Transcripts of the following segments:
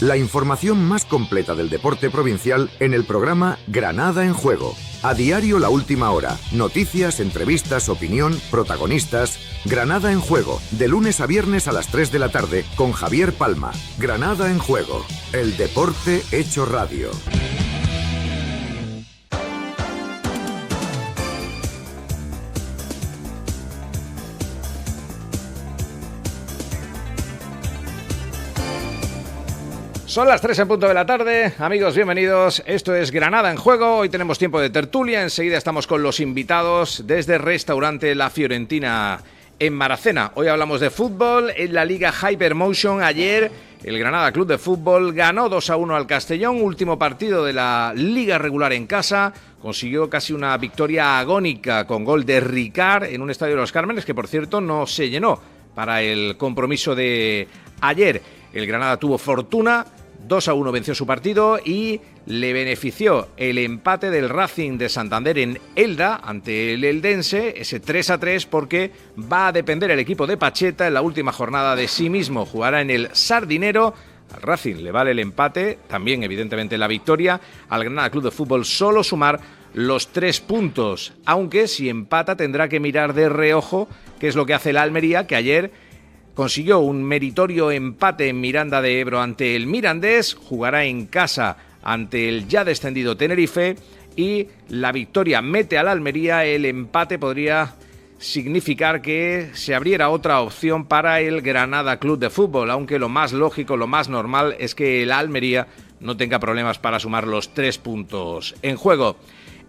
La información más completa del deporte provincial en el programa Granada en Juego. A diario la última hora. Noticias, entrevistas, opinión, protagonistas. Granada en Juego. De lunes a viernes a las 3 de la tarde con Javier Palma. Granada en Juego. El deporte hecho radio. Son las 3 en punto de la tarde, amigos, bienvenidos, esto es Granada en Juego, hoy tenemos tiempo de tertulia, enseguida estamos con los invitados desde Restaurante La Fiorentina en Maracena. Hoy hablamos de fútbol, en la Liga Hypermotion, ayer el Granada Club de Fútbol ganó 2-1 al Castellón, último partido de la Liga regular en casa, consiguió casi una victoria agónica con gol de Ricard en un estadio de los Cármenes que por cierto no se llenó para el compromiso de ayer. El Granada tuvo fortuna, 2-1 venció su partido y le benefició el empate del Racing de Santander en Elda ante el Eldense, ese 3-3, porque va a depender el equipo de Pacheta en la última jornada de sí mismo. Jugará en el Sardinero. Al Racing le vale el empate, también evidentemente la victoria. Al Granada Club de Fútbol solo sumar los 3 puntos, aunque si empata tendrá que mirar de reojo qué es lo que hace el Almería, que ayer consiguió un meritorio empate en Miranda de Ebro ante el Mirandés, jugará en casa ante el ya descendido Tenerife y la victoria mete al Almería, el empate podría significar que se abriera otra opción para el Granada Club de Fútbol, aunque lo más lógico, lo más normal es que el Almería no tenga problemas para sumar los 3 puntos en juego.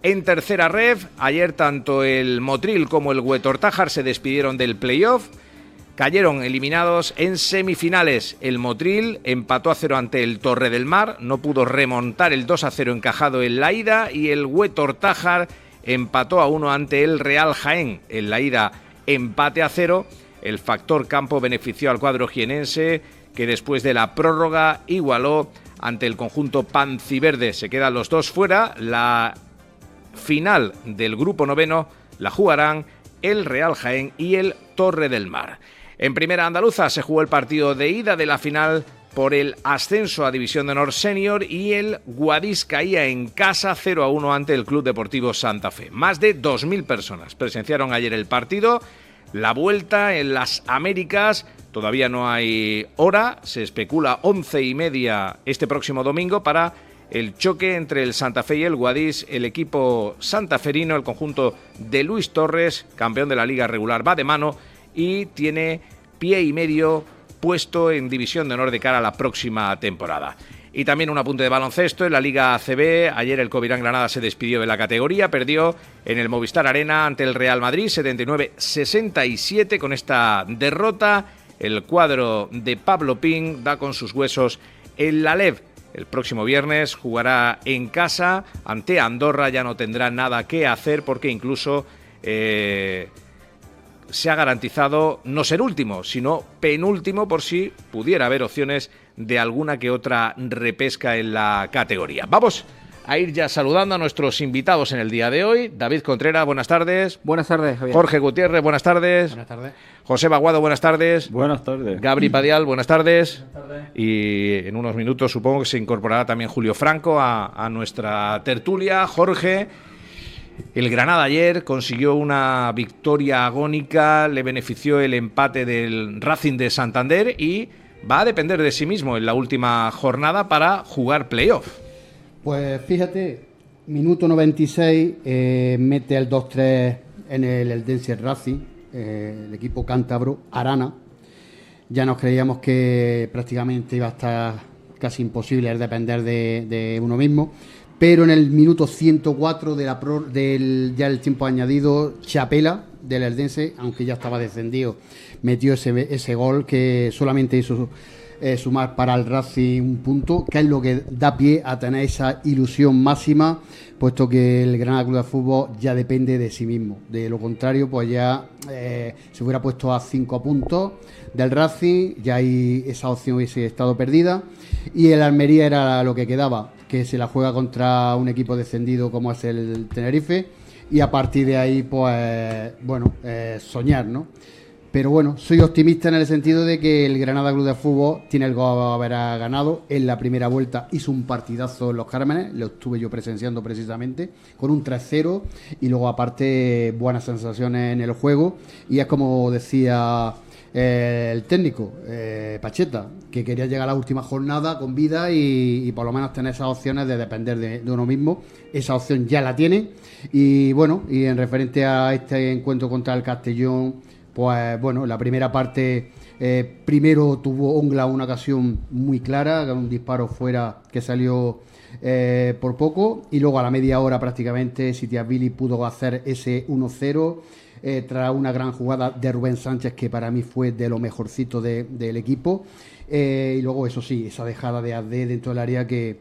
En tercera ref, ayer tanto el Motril como el Huetortájar se despidieron del playoff. Cayeron eliminados en semifinales. El Motril empató a 0 ante el Torre del Mar, no pudo remontar el 2-0 encajado en la ida, y el Huetortájar empató a 1 ante el Real Jaén. En la ida empate a 0. El factor campo benefició al cuadro jienense, que después de la prórroga igualó ante el conjunto panciverde. Se quedan los dos fuera. La final del grupo noveno la jugarán el Real Jaén y el Torre del Mar. En primera andaluza se jugó el partido de ida de la final por el ascenso a División de Honor Senior y el Guadix caía en casa 0-1 ante el Club Deportivo Santa Fe. Más de 2.000 personas presenciaron ayer el partido. La vuelta en las Américas, todavía no hay hora, se especula 11:30 este próximo domingo para el choque entre el Santa Fe y el Guadix. El equipo santaferino, el conjunto de Luis Torres, campeón de la Liga regular, va de mano y tiene pie y medio puesto en División de Honor de cara a la próxima temporada. Y también un apunte de baloncesto en la Liga ACB. Ayer el Covirán Granada se despidió de la categoría, perdió en el Movistar Arena ante el Real Madrid 79-67. Con esta derrota, el cuadro de Pablo Pin da con sus huesos en la LEV. El próximo viernes jugará en casa ante Andorra, ya no tendrá nada que hacer porque incluso se ha garantizado no ser último, sino penúltimo por si pudiera haber opciones de alguna que otra repesca en la categoría. Vamos a ir ya saludando a nuestros invitados en el día de hoy. David Contreras, buenas tardes. Buenas tardes, Javier. Jorge Gutiérrez, buenas tardes. Buenas tardes. José Baguado, buenas tardes. Buenas tardes. Gabri Padial, buenas tardes. Buenas tardes. Y en unos minutos supongo que se incorporará también Julio Franco a nuestra tertulia. Jorge, el Granada ayer consiguió una victoria agónica, le benefició el empate del Racing de Santander y va a depender de sí mismo en la última jornada para jugar playoff. Pues fíjate, minuto 96, mete el 2-3 en el Eldense Racing, el equipo cántabro, Arana. Ya nos creíamos que prácticamente iba a estar casi imposible el depender de uno mismo, pero en el minuto 104 ya el tiempo añadido, Chapela del Eldense, aunque ya estaba descendido, metió ese gol que solamente hizo sumar para el Racing un punto, que es lo que da pie a tener esa ilusión máxima, puesto que el Granada Club de Fútbol ya depende de sí mismo. De lo contrario, pues ya se hubiera puesto a 5 puntos del Racing, ya ahí esa opción hubiese estado perdida, y el Almería era lo que quedaba, que se la juega contra un equipo descendido como es el Tenerife, y a partir de ahí, pues bueno, soñar, ¿no? Pero bueno, soy optimista en el sentido de que el Granada Club de Fútbol tiene el gol a haber ganado. En la primera vuelta hizo un partidazo en Los Cármenes, lo estuve yo presenciando precisamente, con un 3-0 y luego aparte buenas sensaciones en el juego. Y es como decía el técnico, Pacheta, que quería llegar a la última jornada con vida y por lo menos tener esas opciones de depender de uno mismo. Esa opción ya la tiene. Y bueno, y en referente a este encuentro contra el Castellón, pues bueno, la primera parte primero tuvo Ongla una ocasión muy clara, un disparo fuera que salió por poco, y luego a la media hora prácticamente Sitiavili pudo hacer ese 1-0 tras una gran jugada de Rubén Sánchez, que para mí fue de lo mejorcito del equipo, y luego eso sí, esa dejada de AD dentro del área que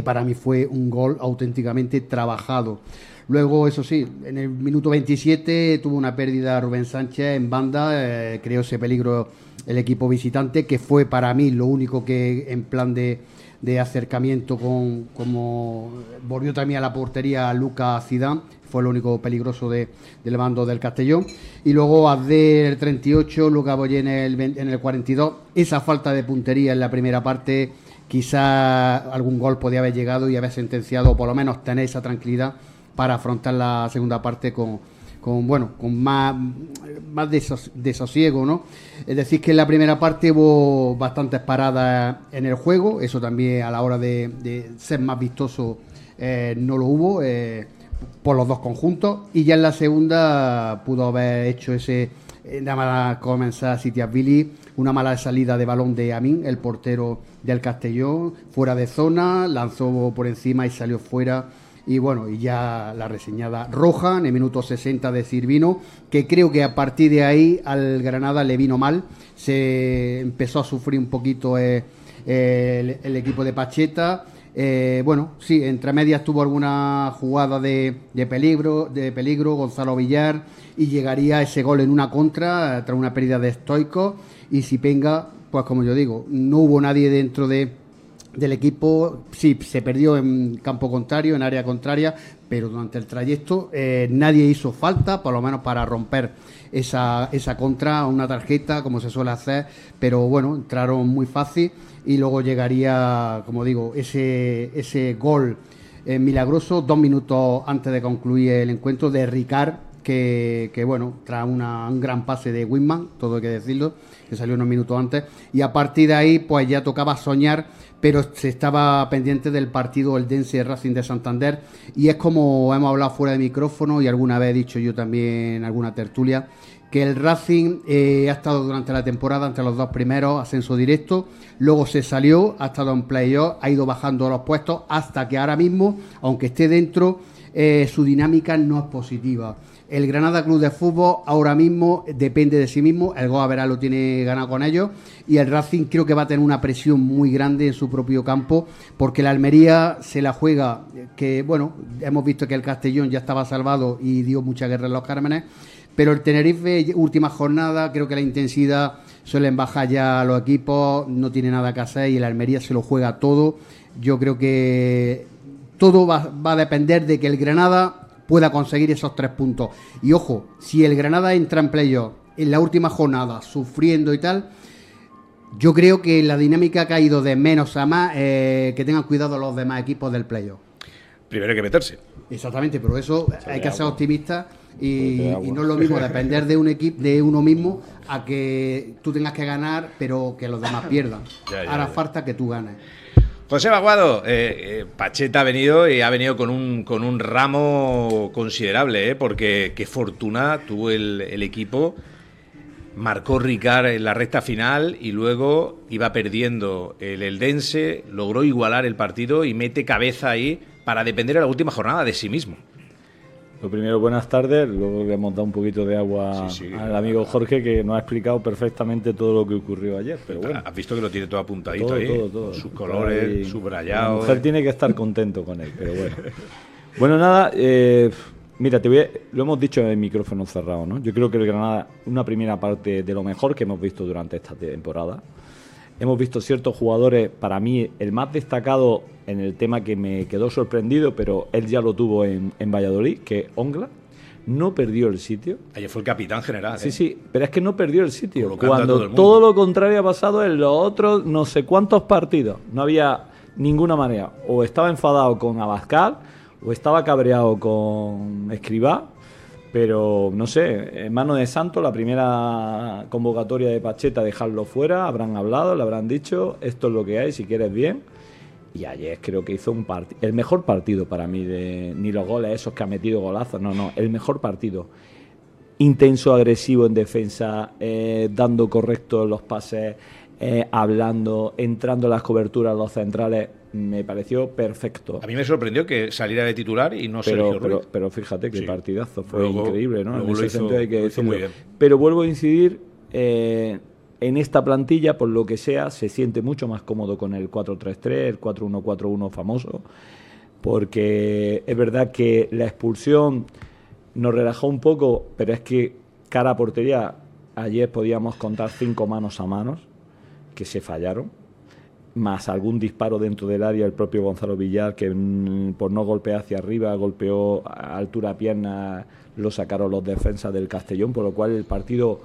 para mí fue un gol auténticamente trabajado. Luego, eso sí, en el minuto 27 tuvo una pérdida Rubén Sánchez en banda, creó ese peligro el equipo visitante, que fue para mí lo único que en plan de acercamiento como volvió también a la portería a Lucas Zidane, fue lo único peligroso del bando del Castellón. Y luego Abde en el 38, Lucas Boyé en el 42, esa falta de puntería en la primera parte, quizá algún gol podía haber llegado y haber sentenciado, o por lo menos tener esa tranquilidad para afrontar la segunda parte con más desasosiego, ¿no? Es decir, que en la primera parte hubo bastantes paradas en el juego, eso también a la hora de ser más vistoso no lo hubo por los dos conjuntos, y ya en la segunda pudo haber hecho nada más comenzar Sitiavili, una mala salida de balón de Amin, el portero del Castellón, fuera de zona, lanzó por encima y salió fuera. Y bueno, y ya la reseñada roja en el minuto 60 de Sirvino, que creo que a partir de ahí al Granada le vino mal, se empezó a sufrir un poquito el equipo de Pacheta. Bueno, sí, entre medias tuvo alguna jugada de peligro Gonzalo Villar, y llegaría ese gol en una contra tras una pérdida de Stoico. Y si Penga, pues como yo digo, no hubo nadie dentro del equipo. Sí, se perdió en campo contrario, en área contraria, pero durante el trayecto nadie hizo falta, por lo menos para romper esa contra, una tarjeta, como se suele hacer, pero bueno, entraron muy fácil. Y luego llegaría, como digo, ese gol milagroso 2 minutos antes de concluir el encuentro de Ricard, que bueno, tras un gran pase de Whitman, todo hay que decirlo, que salió unos minutos antes, y a partir de ahí pues ya tocaba soñar, pero se estaba pendiente del partido Eldense Racing de Santander. Y es como hemos hablado fuera de micrófono y alguna vez he dicho yo también en alguna tertulia, que el Racing ha estado durante la temporada entre los dos primeros, ascenso directo, luego se salió, ha estado en playoff, ha ido bajando los puestos hasta que ahora mismo, aunque esté dentro, su dinámica no es positiva. El Granada Club de Fútbol ahora mismo depende de sí mismo, el gol a verá lo tiene ganado con ellos, y el Racing creo que va a tener una presión muy grande en su propio campo, porque la Almería se la juega, que bueno, hemos visto que el Castellón ya estaba salvado y dio mucha guerra en Los Cármenes, pero el Tenerife, última jornada, creo que la intensidad suelen bajar ya los equipos, no tiene nada que hacer, y el Almería se lo juega todo. Yo creo que todo va a depender de que el Granada pueda conseguir esos 3 puntos. Y ojo, si el Granada entra en playoff en la última jornada sufriendo y tal, yo creo que la dinámica ha caído de menos a más, que tengan cuidado los demás equipos del playoff. Primero hay que meterse. Exactamente, pero eso hay que ser optimista y no es lo mismo depender de un equipo, de uno mismo, a que tú tengas que ganar pero que los demás pierdan. Ahora falta que tú ganes. José Baguado, Pacheta ha venido con un ramo considerable, porque qué fortuna tuvo el equipo. Marcó Ricard en la recta final y luego iba perdiendo el Eldense, logró igualar el partido y mete cabeza ahí para depender en la última jornada de sí mismo. Lo primero, buenas tardes. Luego le hemos dado un poquito de agua al amigo Jorge, que nos ha explicado perfectamente todo lo que ocurrió ayer. Pero bueno, has visto que lo tiene todo apuntadito todo. Sus colores, subrayados. La mujer tiene que estar contento con él, pero bueno. Bueno, nada, mira, lo hemos dicho en micrófono cerrado, ¿no? Yo creo que el Granada, una primera parte de lo mejor que hemos visto durante esta temporada. Hemos visto ciertos jugadores, para mí el más destacado en el tema que me quedó sorprendido, pero él ya lo tuvo en Valladolid, que es Ongla. no perdió el sitio. Ayer fue el capitán general. Sí, sí, pero es que no perdió el sitio. Colocando a todo el Cuando mundo. todo lo contrario ha pasado en los otros no sé cuántos partidos. No había ninguna manera. O estaba enfadado con Abascal, o estaba cabreado con Escribá. Pero, no sé, en mano de Santos, la primera convocatoria de Pacheta, dejarlo fuera, habrán hablado, le habrán dicho, esto es lo que hay, si quieres bien. Y ayer creo que hizo el mejor partido para mí, ni los goles esos que ha metido golazos, no, el mejor partido. Intenso, agresivo en defensa, dando correctos los pases, hablando, entrando en las coberturas, los centrales. Me pareció perfecto. A mí me sorprendió que saliera de titular y no Sergio Ruiz. Pero fíjate qué Sí. partidazo, fue Luego- increíble, ¿no? En luego ese lo hizo- sentido hay que lo hizo muy decirlo. bien. Pero vuelvo a incidir, en esta plantilla, por lo que sea, se siente mucho más cómodo con el 4-3-3, el 4-1-4-1 famoso, porque es verdad que la expulsión nos relajó un poco, pero es que cara a portería, ayer podíamos contar 5 manos a manos que se fallaron, más algún disparo dentro del área, el propio Gonzalo Villar, que por no golpear hacia arriba, golpeó a altura pierna, lo sacaron los defensas del Castellón, por lo cual el partido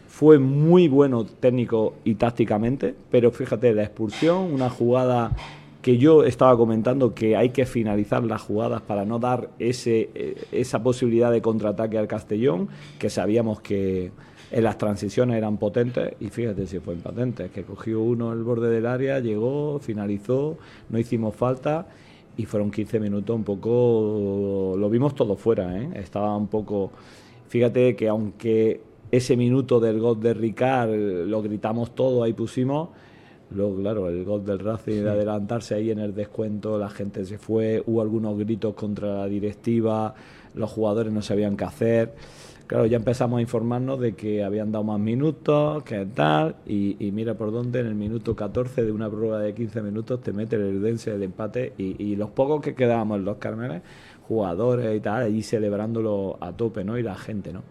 fue muy bueno técnico y tácticamente, pero fíjate, la expulsión, una jugada que yo estaba comentando que hay que finalizar las jugadas para no dar esa posibilidad de contraataque al Castellón, que sabíamos que en las transiciones eran potentes, y fíjate si fue potente, que cogió uno el borde del área, llegó, finalizó, no hicimos falta, y fueron 15 minutos un poco, lo vimos todo fuera, estaba un poco, fíjate que aunque ese minuto del gol de Ricard lo gritamos todo, ahí pusimos, luego claro, el gol del Racing de adelantarse ahí en el descuento, la gente se fue, hubo algunos gritos contra la directiva, los jugadores no sabían qué hacer. Claro, ya empezamos a informarnos de que habían dado más minutos, que tal, y mira por dónde, en el minuto 14 de una prueba de 15 minutos te mete el Eldense del empate, y los pocos que quedábamos en los Cármenes, jugadores y tal, allí celebrándolo a tope, ¿no? Y la gente, ¿no?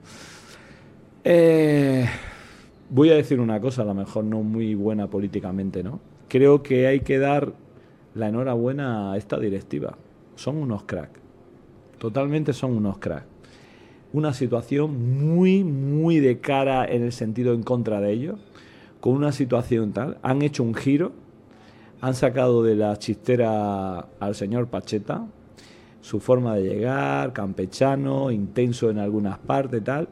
Voy a decir una cosa, a lo mejor no muy buena políticamente, ¿no? Creo que hay que dar la enhorabuena a esta directiva. Son unos cracks. Totalmente son unos cracks. Una situación muy, muy de cara en el sentido en contra de ellos, con una situación tal, han hecho un giro, han sacado de la chistera al señor Pacheta, su forma de llegar, campechano, intenso en algunas partes, tal,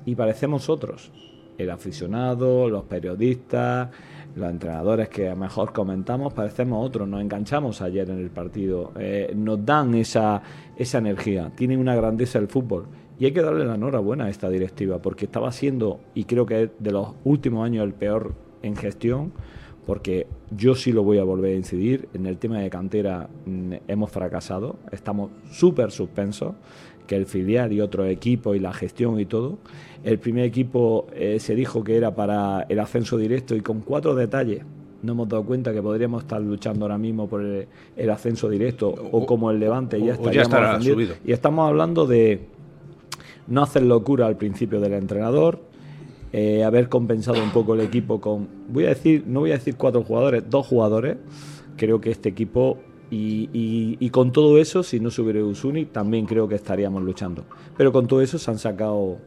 y parecemos otros, el aficionado, los periodistas, los entrenadores que a lo mejor comentamos, parecemos otros, nos enganchamos ayer en el partido, nos dan esa energía, tienen una grandeza el fútbol. Y hay que darle la enhorabuena a esta directiva, porque estaba siendo, y creo que es de los últimos años, el peor en gestión, porque yo sí lo voy a volver a incidir, en el tema de cantera hemos fracasado, estamos súper suspensos, que el filial y otros equipos y la gestión y todo. El primer equipo se dijo que era para el ascenso directo, y con 4 detalles no hemos dado cuenta que podríamos estar luchando ahora mismo por el ascenso directo, o como el Levante ya estará ascendido. subido. Y estamos hablando de no hacer locura al principio del entrenador, haber compensado un poco el equipo con, no voy a decir 4 jugadores, 2 jugadores. Creo que este equipo, y con todo eso, si no se hubiera Usuni, también creo que estaríamos luchando. Pero con todo eso se han sacado,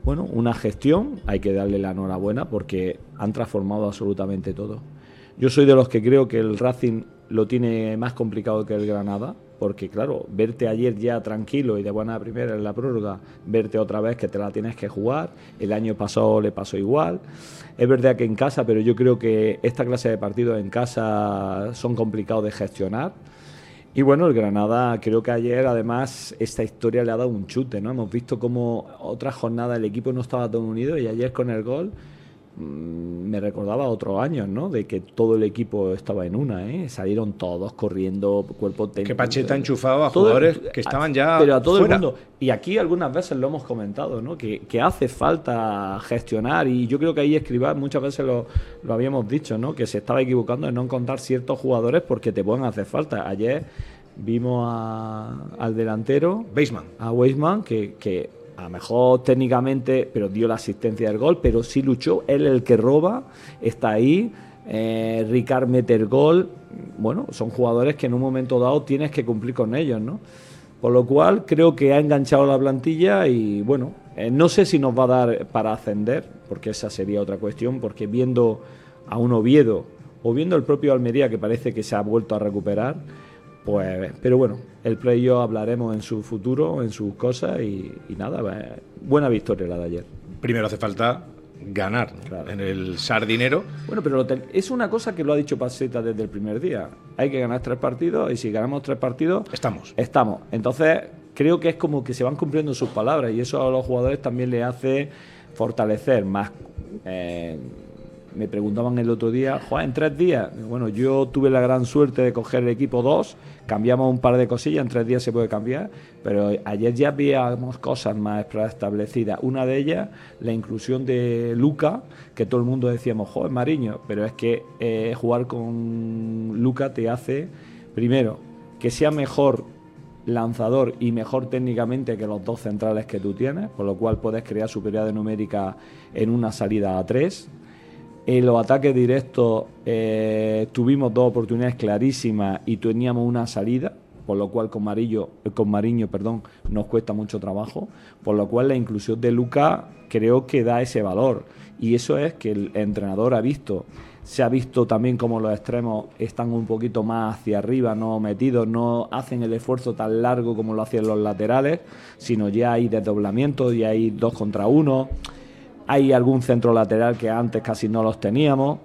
bueno, una gestión, hay que darle la enhorabuena porque han transformado absolutamente todo. Yo soy de los que creo que el Racing lo tiene más complicado que el Granada, porque claro, verte ayer ya tranquilo y de buena primera en la prórroga, verte otra vez que te la tienes que jugar, el año pasado le pasó igual. Es verdad que en casa, pero yo creo que esta clase de partidos en casa son complicados de gestionar. Y bueno, el Granada, creo que ayer además esta historia le ha dado un chute, ¿no? Hemos visto cómo otra jornada el equipo no estaba todo unido, y ayer con el gol me recordaba otros años, ¿no? De que todo el equipo estaba en una, salieron todos corriendo, cuerpo técnico. Que Pacheta enchufaba a todo, jugadores que estaban ya pero a todo fuera. el mundo. Y aquí algunas veces lo hemos comentado, ¿no? Que hace falta gestionar, y yo creo que ahí Escribá muchas veces lo habíamos dicho, ¿no? Que se estaba equivocando en no contar ciertos jugadores porque te pueden hacer falta. Ayer vimos al delantero, Weisman. a Weisman, que a lo mejor técnicamente, pero dio la asistencia del gol, pero sí luchó, él el que roba, está ahí, Ricard mete el gol. Bueno, son jugadores que en un momento dado tienes que cumplir con ellos, ¿no? Por lo cual creo que ha enganchado la plantilla y bueno, no sé si nos va a dar para ascender, porque esa sería otra cuestión, porque viendo a un Oviedo o viendo el propio Almería, que parece que se ha vuelto a recuperar, pues, pero bueno, el playoff hablaremos en su futuro, en sus cosas y nada, buena victoria la de ayer. Primero hace falta ganar, claro, en el Sardinero. Bueno, pero es una cosa que lo ha dicho Pacheta desde el primer día. Hay que ganar 3 partidos y si ganamos 3 partidos... Estamos. Entonces, creo que es como que se van cumpliendo sus palabras y eso a los jugadores también les hace fortalecer más. Me preguntaban el otro día, Juan, en 3 días. Bueno, yo tuve la gran suerte de coger el equipo 2, cambiamos un par de cosillas, en 3 días se puede cambiar, pero ayer ya habíamos cosas más preestablecidas. Una de ellas, la inclusión de Luca, que todo el mundo decíamos, joder, Mariño, pero es que jugar con Luca te hace, primero, que sea mejor lanzador y mejor técnicamente que los 2 centrales que tú tienes, por lo cual puedes crear superioridad numérica en una salida a 3. En los ataques directos tuvimos 2 oportunidades clarísimas y teníamos una salida, por lo cual con Mariño nos cuesta mucho trabajo, por lo cual la inclusión de Luca creo que da ese valor y eso es que el entrenador se ha visto también como los extremos están un poquito más hacia arriba, no metidos, no hacen el esfuerzo tan largo como lo hacían los laterales, sino ya hay desdoblamientos, ya hay 2 contra 1. Hay algún centro lateral que antes casi no los teníamos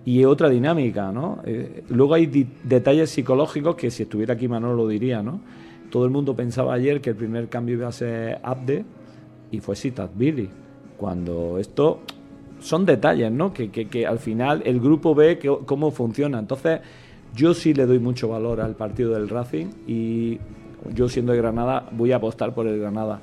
y otra dinámica, ¿no? Luego hay detalles psicológicos que si estuviera aquí Manolo lo diría, ¿no? Todo el mundo pensaba ayer que el primer cambio iba a ser Abde y fue Sitat-Billy, cuando esto son detalles, ¿no? Que al final el grupo ve cómo funciona. Entonces yo sí le doy mucho valor al partido del Racing y yo siendo de Granada voy a apostar por el Granada.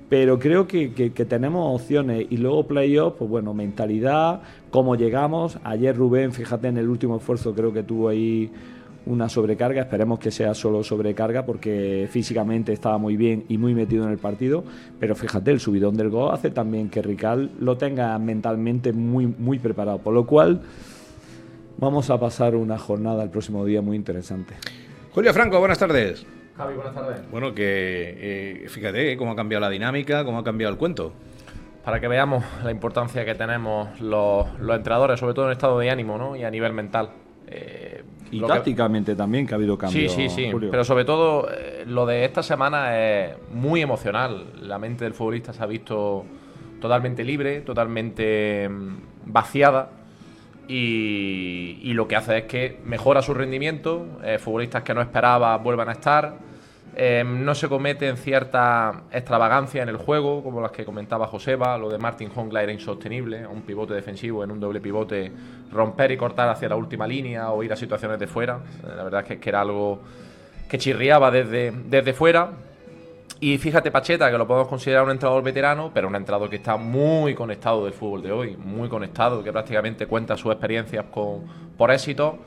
Pero creo que tenemos opciones y luego playoff, pues bueno, mentalidad, cómo llegamos. Ayer Rubén, fíjate en el último esfuerzo, creo que tuvo ahí una sobrecarga, esperemos que sea solo sobrecarga porque físicamente estaba muy bien y muy metido en el partido, pero fíjate, el subidón del gol hace también que Rical lo tenga mentalmente muy, muy preparado, por lo cual vamos a pasar una jornada el próximo día muy interesante. Julio Franco, buenas tardes. Javi, buenas tardes. Bueno, que fíjate cómo ha cambiado la dinámica, cómo ha cambiado el cuento. Para que veamos la importancia que tenemos los entrenadores, sobre todo en estado de ánimo, ¿no? Y a nivel mental. Y tácticamente también, que ha habido cambios. Sí. Julio. Pero sobre todo, lo de esta semana es muy emocional. La mente del futbolista se ha visto totalmente libre, totalmente vaciada. Y lo que hace es que mejora su rendimiento. Futbolistas que no esperaba vuelvan a estar. No se cometen cierta extravagancia en el juego, como las que comentaba Joseba. Lo de Martin Jongla era insostenible, un pivote defensivo en un doble pivote, romper y cortar hacia la última línea o ir a situaciones de fuera. La verdad es que era algo que chirriaba desde fuera. Y fíjate, Pacheta, que lo podemos considerar un entrenador veterano, pero un entrenador que está muy conectado del fútbol de hoy, muy conectado, que prácticamente cuenta sus experiencias por éxito.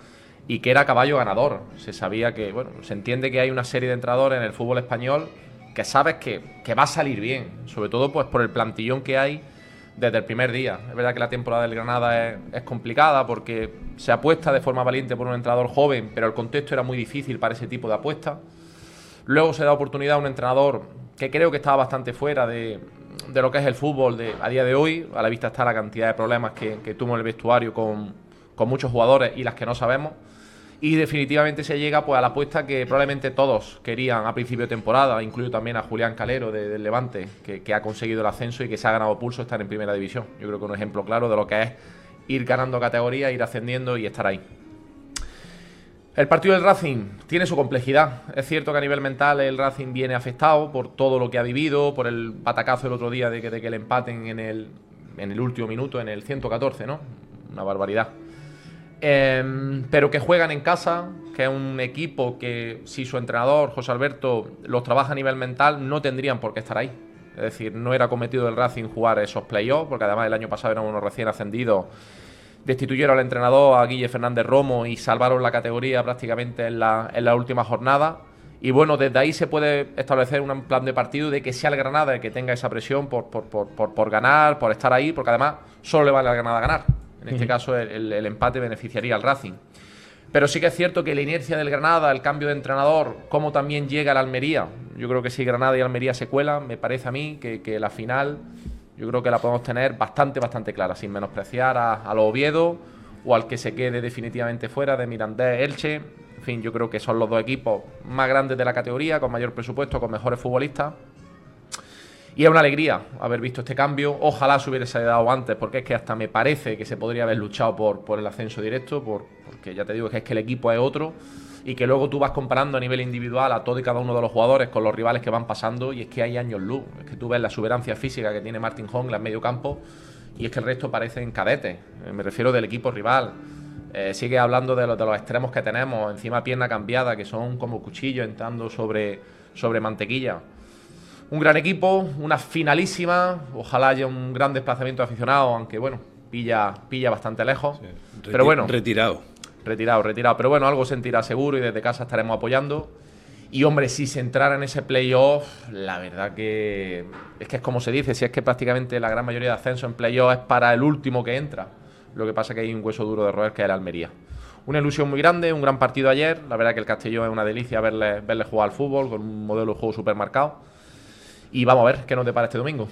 Y que era caballo ganador. Se sabía que, bueno, se entiende que hay una serie de entrenadores en el fútbol español que sabes que va a salir bien, sobre todo pues por el plantillón que hay desde el primer día. Es verdad que la temporada del Granada es complicada porque se apuesta de forma valiente por un entrenador joven, pero el contexto era muy difícil para ese tipo de apuestas. Luego se da oportunidad a un entrenador que creo que estaba bastante fuera de lo que es el fútbol a día de hoy. A la vista está la cantidad de problemas que tuvo en el vestuario con muchos jugadores y las que no sabemos. Y definitivamente se llega pues a la apuesta que probablemente todos querían a principio de temporada, incluido también a Julián Calero del Levante, que ha conseguido el ascenso y que se ha ganado pulso estar en primera división. Yo creo que un ejemplo claro de lo que es ir ganando categoría, ir ascendiendo y estar ahí. El partido del Racing tiene su complejidad. Es cierto que a nivel mental el Racing viene afectado por todo lo que ha vivido, por el batacazo el otro día de que le empaten en el último minuto, en el 114, ¿no? Una barbaridad. Pero que juegan en casa, que es un equipo que si su entrenador, José Alberto, los trabaja a nivel mental, no tendrían por qué estar ahí. Es decir, no era cometido del Racing jugar esos playoffs, porque además el año pasado eran unos recién ascendidos, destituyeron al entrenador, a Guille Fernández Romo, y salvaron la categoría prácticamente en la última jornada. Y bueno, desde ahí se puede establecer un plan de partido de que sea el Granada el que tenga esa presión por ganar, por estar ahí, porque además solo le vale al Granada ganar. En este caso el empate beneficiaría al Racing. Pero sí que es cierto que la inercia del Granada, el cambio de entrenador, cómo también llega al Almería. Yo creo que si Granada y Almería se cuelan, me parece a mí que la final yo creo que la podemos tener bastante clara, sin menospreciar a los Oviedo o al que se quede definitivamente fuera de Mirandés, Elche. En fin, yo creo que son los dos equipos más grandes de la categoría, con mayor presupuesto, con mejores futbolistas. Y es una alegría haber visto este cambio. Ojalá se hubiese dado antes, porque es que hasta me parece que se podría haber luchado por el ascenso directo, porque ya te digo que es que el equipo es otro, y que luego tú vas comparando a nivel individual a todo y cada uno de los jugadores con los rivales que van pasando, y es que hay años luz. Es que tú ves la exuberancia física que tiene Martin Jongla en medio campo, y es que el resto parecen cadetes. Me refiero del equipo rival. Sigue hablando de los extremos que tenemos, encima pierna cambiada, que son como cuchillos entrando sobre mantequilla. Un gran equipo, una finalísima. Ojalá haya un gran desplazamiento de aficionados, aunque bueno, pilla bastante lejos. Sí, pero bueno, retirado. Pero bueno, algo sentirá seguro y desde casa estaremos apoyando. Y hombre, si se entrara en ese playoff, la verdad que es como se dice, si es que prácticamente la gran mayoría de ascensos en playoff es para el último que entra. Lo que pasa es que hay un hueso duro de roer, que es el Almería. Una ilusión muy grande, un gran partido ayer. La verdad que el Castellón es una delicia verle jugar al fútbol, con un modelo de juego súper marcado. Y vamos a ver qué nos depara este domingo.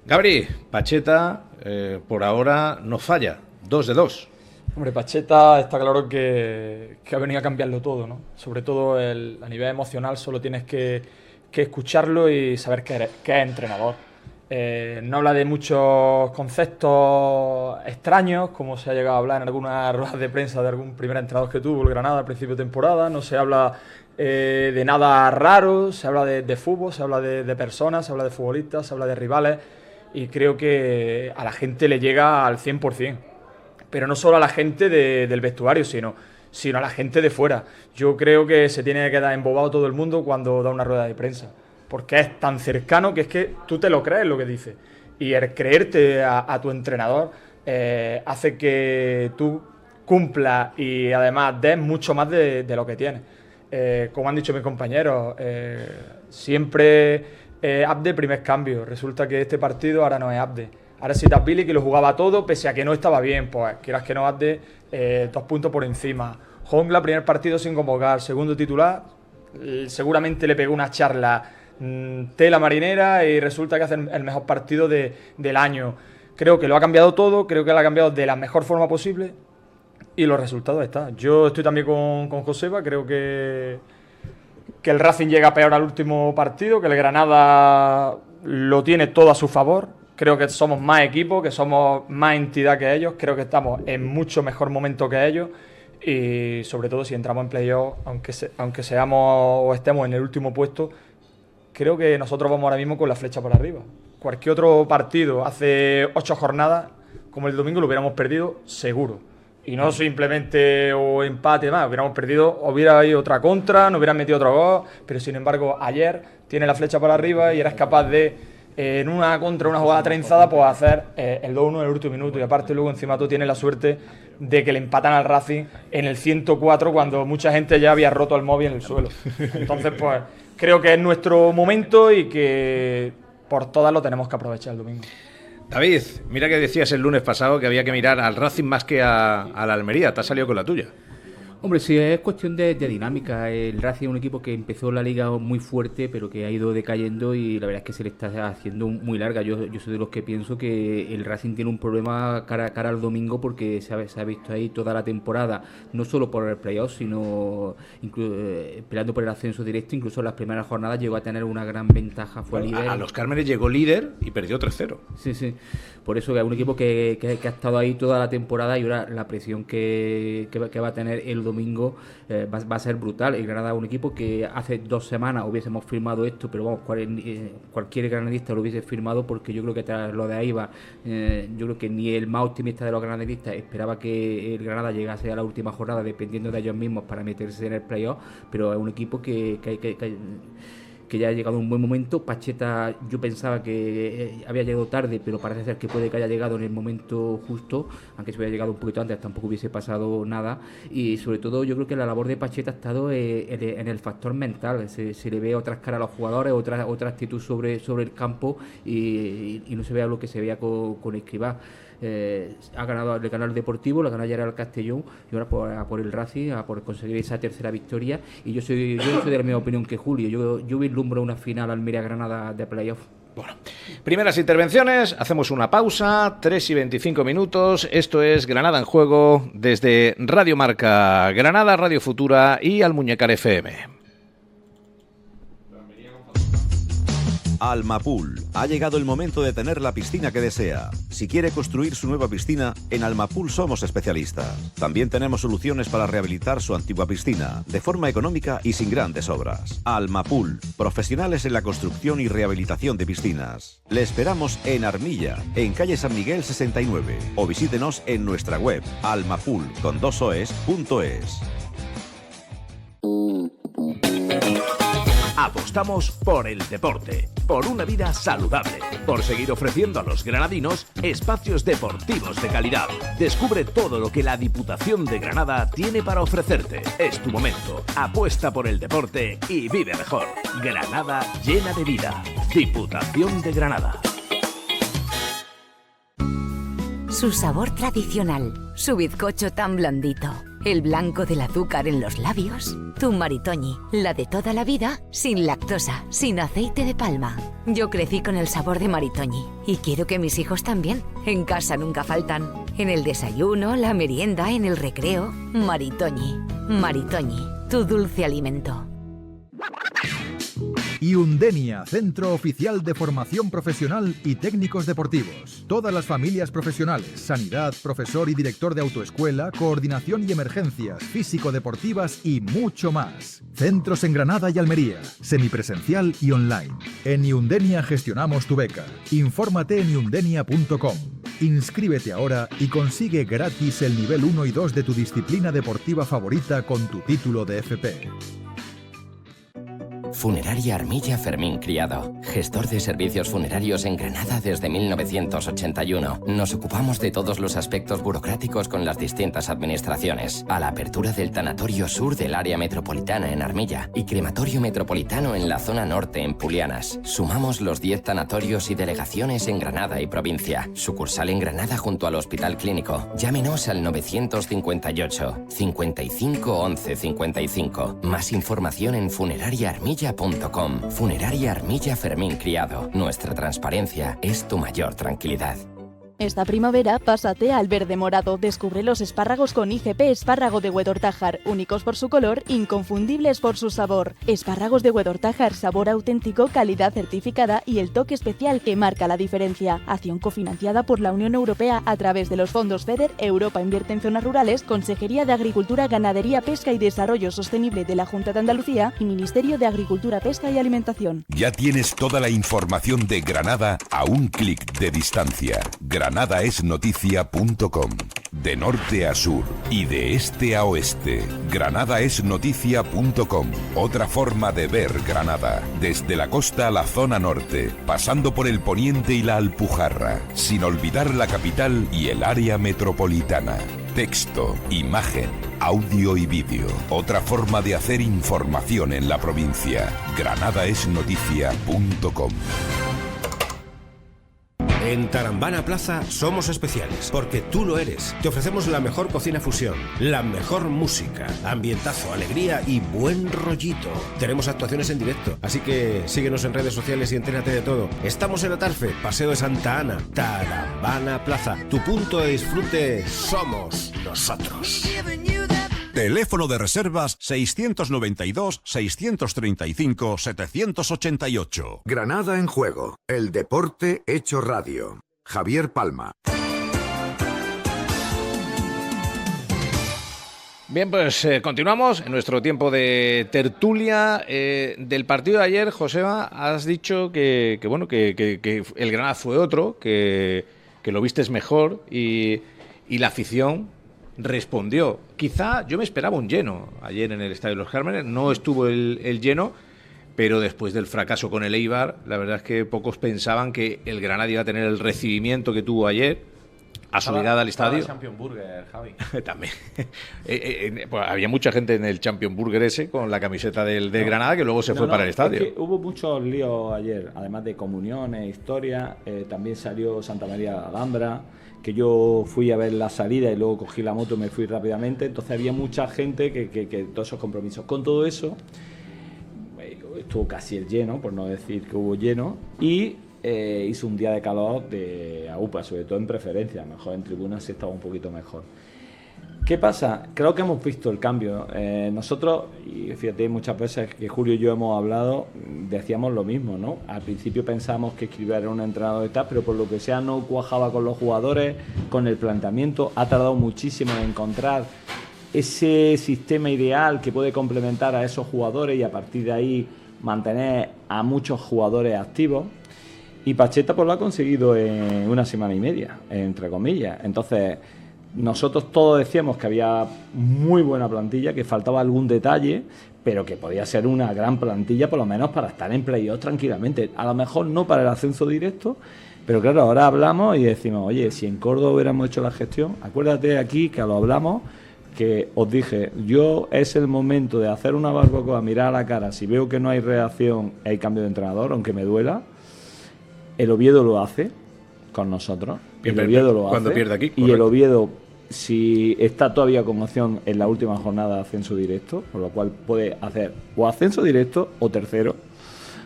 Gabri, Pacheta por ahora no falla, 2 de 2. Hombre, Pacheta está claro que ha venido a cambiarlo todo, ¿no? Sobre todo a nivel emocional, solo tienes que escucharlo y saber que es entrenador. No habla de muchos conceptos extraños, como se ha llegado a hablar en algunas ruedas de prensa de algún primer entrenador que tuvo el Granada al principio de temporada. No se habla de nada raro, se habla de fútbol, se habla de personas, se habla de futbolistas, se habla de rivales, y creo que a la gente le llega al 100%. Pero no solo a la gente del vestuario, sino a la gente de fuera. Yo creo que se tiene que quedar embobado todo el mundo cuando da una rueda de prensa, porque es tan cercano que es que tú te lo crees lo que dice. Y el creerte a tu entrenador hace que tú cumplas y además des mucho más de lo que tienes. Como han dicho mis compañeros, siempre Abde primer cambio. Resulta que este partido ahora no es Abde. Ahora sí Billy, que lo jugaba todo, pese a que no estaba bien, pues quieras que no, Abde 2 puntos por encima. Jongla, primer partido sin convocar, segundo titular, seguramente le pegó una charla tela marinera y resulta que hace el mejor partido del año. Creo que lo ha cambiado todo, creo que lo ha cambiado de la mejor forma posible y los resultados están. Yo estoy también con Joseba, creo que el Racing llega peor al último partido, que el Granada lo tiene todo a su favor. Creo que somos más equipo, que somos más entidad que ellos, creo que estamos en mucho mejor momento que ellos y sobre todo si entramos en playoff, aunque seamos o estemos en el último puesto, creo que nosotros vamos ahora mismo con la flecha por arriba. Cualquier otro partido hace 8 jornadas, como el domingo, lo hubiéramos perdido seguro. Y no simplemente o empate, más, hubiéramos perdido, hubiera habido otra contra, nos hubieran metido otro gol, pero sin embargo ayer tiene la flecha por arriba y eres capaz de en una contra, una jugada trenzada, pues hacer el 2-1 en el último minuto. Y aparte luego encima tú tienes la suerte de que le empatan al Racing en el 104 cuando mucha gente ya había roto el móvil en el suelo. Entonces pues creo que es nuestro momento y que por todas lo tenemos que aprovechar el domingo. David, mira que decías el lunes pasado que había que mirar al Racing más que a la Almería. Te has salido con la tuya. Hombre, sí, es cuestión de dinámica. El Racing es un equipo que empezó la liga muy fuerte, pero que ha ido decayendo y la verdad es que se le está haciendo muy larga. Yo soy de los que pienso que el Racing tiene un problema cara al domingo porque se ha visto ahí toda la temporada, no solo por el playoff, sino peleando por el ascenso directo. Incluso en las primeras jornadas llegó a tener una gran ventaja, fue líder. A Los Cármenes llegó líder y perdió 3-0. Sí. Por eso que es un equipo que ha estado ahí toda la temporada y ahora la presión que va a tener el domingo va a ser brutal. El Granada es un equipo que hace 2 semanas hubiésemos firmado esto, pero vamos, cualquier granadista lo hubiese firmado, porque yo creo que tras lo de Aibar, yo creo que ni el más optimista de los granadistas esperaba que el Granada llegase a la última jornada dependiendo de ellos mismos para meterse en el playoff, pero es un equipo que ya ha llegado a un buen momento. Pacheta, yo pensaba que había llegado tarde, pero parece ser que puede que haya llegado en el momento justo, aunque si hubiera llegado un poquito antes tampoco hubiese pasado nada. Y sobre todo yo creo que la labor de Pacheta ha estado en el factor mental. Se le ve otras caras a los jugadores, otra actitud sobre el campo y no se vea lo que se veía con Escribá. ha ganado, le ganó al Deportivo, le ganó ayer al Castellón y ahora a por el Racing, a por conseguir esa tercera victoria. Y yo soy de la misma opinión que Julio. Yo vislumbro una final Almería-Granada de playoff. Bueno, primeras intervenciones, hacemos una pausa, 3:25. Esto es Granada en Juego desde Radio Marca Granada, Radio Futura y Almuñécar FM. Almapool. Ha llegado el momento de tener la piscina que desea. Si quiere construir su nueva piscina, en Almapool somos especialistas. También tenemos soluciones para rehabilitar su antigua piscina, de forma económica y sin grandes obras. Almapool. Profesionales en la construcción y rehabilitación de piscinas. Le esperamos en Armilla, en calle San Miguel 69. O visítenos en nuestra web, almapool.es. Apostamos por el deporte, por una vida saludable, por seguir ofreciendo a los granadinos espacios deportivos de calidad. Descubre todo lo que la Diputación de Granada tiene para ofrecerte. Es tu momento. Apuesta por el deporte y vive mejor. Granada llena de vida. Diputación de Granada. Su sabor tradicional, su bizcocho tan blandito, el blanco del azúcar en los labios, tu Maritoñi, la de toda la vida, sin lactosa, sin aceite de palma. Yo crecí con el sabor de Maritoñi y quiero que mis hijos también. En casa nunca faltan. En el desayuno, la merienda, en el recreo. Maritoñi. Maritoñi, tu dulce alimento. Iundenia, centro oficial de formación profesional y técnicos deportivos. Todas las familias profesionales, sanidad, profesor y director de autoescuela, coordinación y emergencias, físico-deportivas y mucho más. Centros en Granada y Almería, semipresencial y online. En Iundenia gestionamos tu beca. Infórmate en iundenia.com. Inscríbete ahora y consigue gratis el nivel 1 y 2 de tu disciplina deportiva favorita con tu título de FP. Funeraria Armilla Fermín Criado, gestor de servicios funerarios en Granada desde 1981. Nos ocupamos de todos los aspectos burocráticos con las distintas administraciones. A la apertura del tanatorio sur del área metropolitana en Armilla y crematorio metropolitano en la zona norte en Pulianas. Sumamos los 10 tanatorios y delegaciones en Granada y provincia. Sucursal en Granada junto al Hospital Clínico. Llámenos al 958 55 11 55. Más información en funerariaarmilla.com. Funeraria Armilla Fermín Criado. Nuestra transparencia es tu mayor tranquilidad. Esta primavera, pásate al verde morado. Descubre los espárragos con IGP Espárrago de Huedortájar, únicos por su color, inconfundibles por su sabor. Espárragos de Huedortájar, sabor auténtico, calidad certificada y el toque especial que marca la diferencia. Acción cofinanciada por la Unión Europea a través de los fondos FEDER, Europa Invierte en Zonas Rurales, Consejería de Agricultura, Ganadería, Pesca y Desarrollo Sostenible de la Junta de Andalucía y Ministerio de Agricultura, Pesca y Alimentación. Ya tienes toda la información de Granada a un clic de distancia. GranadaEsNoticia.com. De norte a sur y de este a oeste. GranadaEsNoticia.com. Otra forma de ver Granada. Desde la costa a la zona norte, pasando por el poniente y la Alpujarra, sin olvidar la capital y el área metropolitana. Texto, imagen, audio y vídeo. Otra forma de hacer información en la provincia. GranadaEsNoticia.com. En Tarambana Plaza somos especiales, porque tú lo eres. Te ofrecemos la mejor cocina fusión, la mejor música, ambientazo, alegría y buen rollito. Tenemos actuaciones en directo, así que síguenos en redes sociales y entérate de todo. Estamos en Atarfe, Paseo de Santa Ana, Tarambana Plaza. Tu punto de disfrute somos nosotros. Teléfono de reservas 695-635-788. Granada en Juego, el deporte hecho radio. Javier Palma. Bien, pues continuamos en nuestro tiempo de tertulia. Del partido de ayer, Joseba, has dicho que el Granada fue otro, que lo vistes mejor y la afición respondió. Quizá yo me esperaba un lleno ayer en el Estadio de los Cármenes, no estuvo el lleno, pero después del fracaso con el Eibar, la verdad es que pocos pensaban que el Granada iba a tener el recibimiento que tuvo ayer a su llegada al estadio. Champion Burger, Javi. También. Pues había mucha gente en el Champion Burger ese con la camiseta del Granada que luego se fue para el estadio. Es que hubo muchos líos ayer, además de comuniones, historias. También salió Santa María de Alhambra, que yo fui a ver la salida y luego cogí la moto y me fui rápidamente, entonces había mucha gente que todos esos compromisos. Con todo eso, estuvo casi el lleno, por no decir que hubo lleno, y hizo un día de calor de AUPA, sobre todo en preferencia, mejor en tribunas sí estaba un poquito mejor. ¿Qué pasa? Creo que hemos visto el cambio. Nosotros, y fíjate, muchas veces que Julio y yo hemos hablado, decíamos lo mismo, ¿no? Al principio pensamos que Escribá era un entrenador y tal, pero por lo que sea no cuajaba con los jugadores, con el planteamiento. Ha tardado muchísimo en encontrar ese sistema ideal que puede complementar a esos jugadores y a partir de ahí mantener a muchos jugadores activos. Y Pacheta pues lo ha conseguido en 1 semana y media, entre comillas. Entonces, nosotros todos decíamos que había muy buena plantilla, que faltaba algún detalle, pero que podía ser una gran plantilla por lo menos para estar en playoff tranquilamente. A lo mejor no para el ascenso directo, pero claro, ahora hablamos y decimos, oye, si en Córdoba hubiéramos hecho la gestión, acuérdate aquí que lo hablamos, que os dije, yo es el momento de hacer una barbacoa, mirar a la cara, si veo que no hay reacción, hay cambio de entrenador, aunque me duela. El Oviedo lo hace con nosotros, el Oviedo lo hace, cuando pierde aquí, y el Oviedo, si está todavía con opción en la última jornada de ascenso directo, por lo cual puede hacer o ascenso directo o tercero,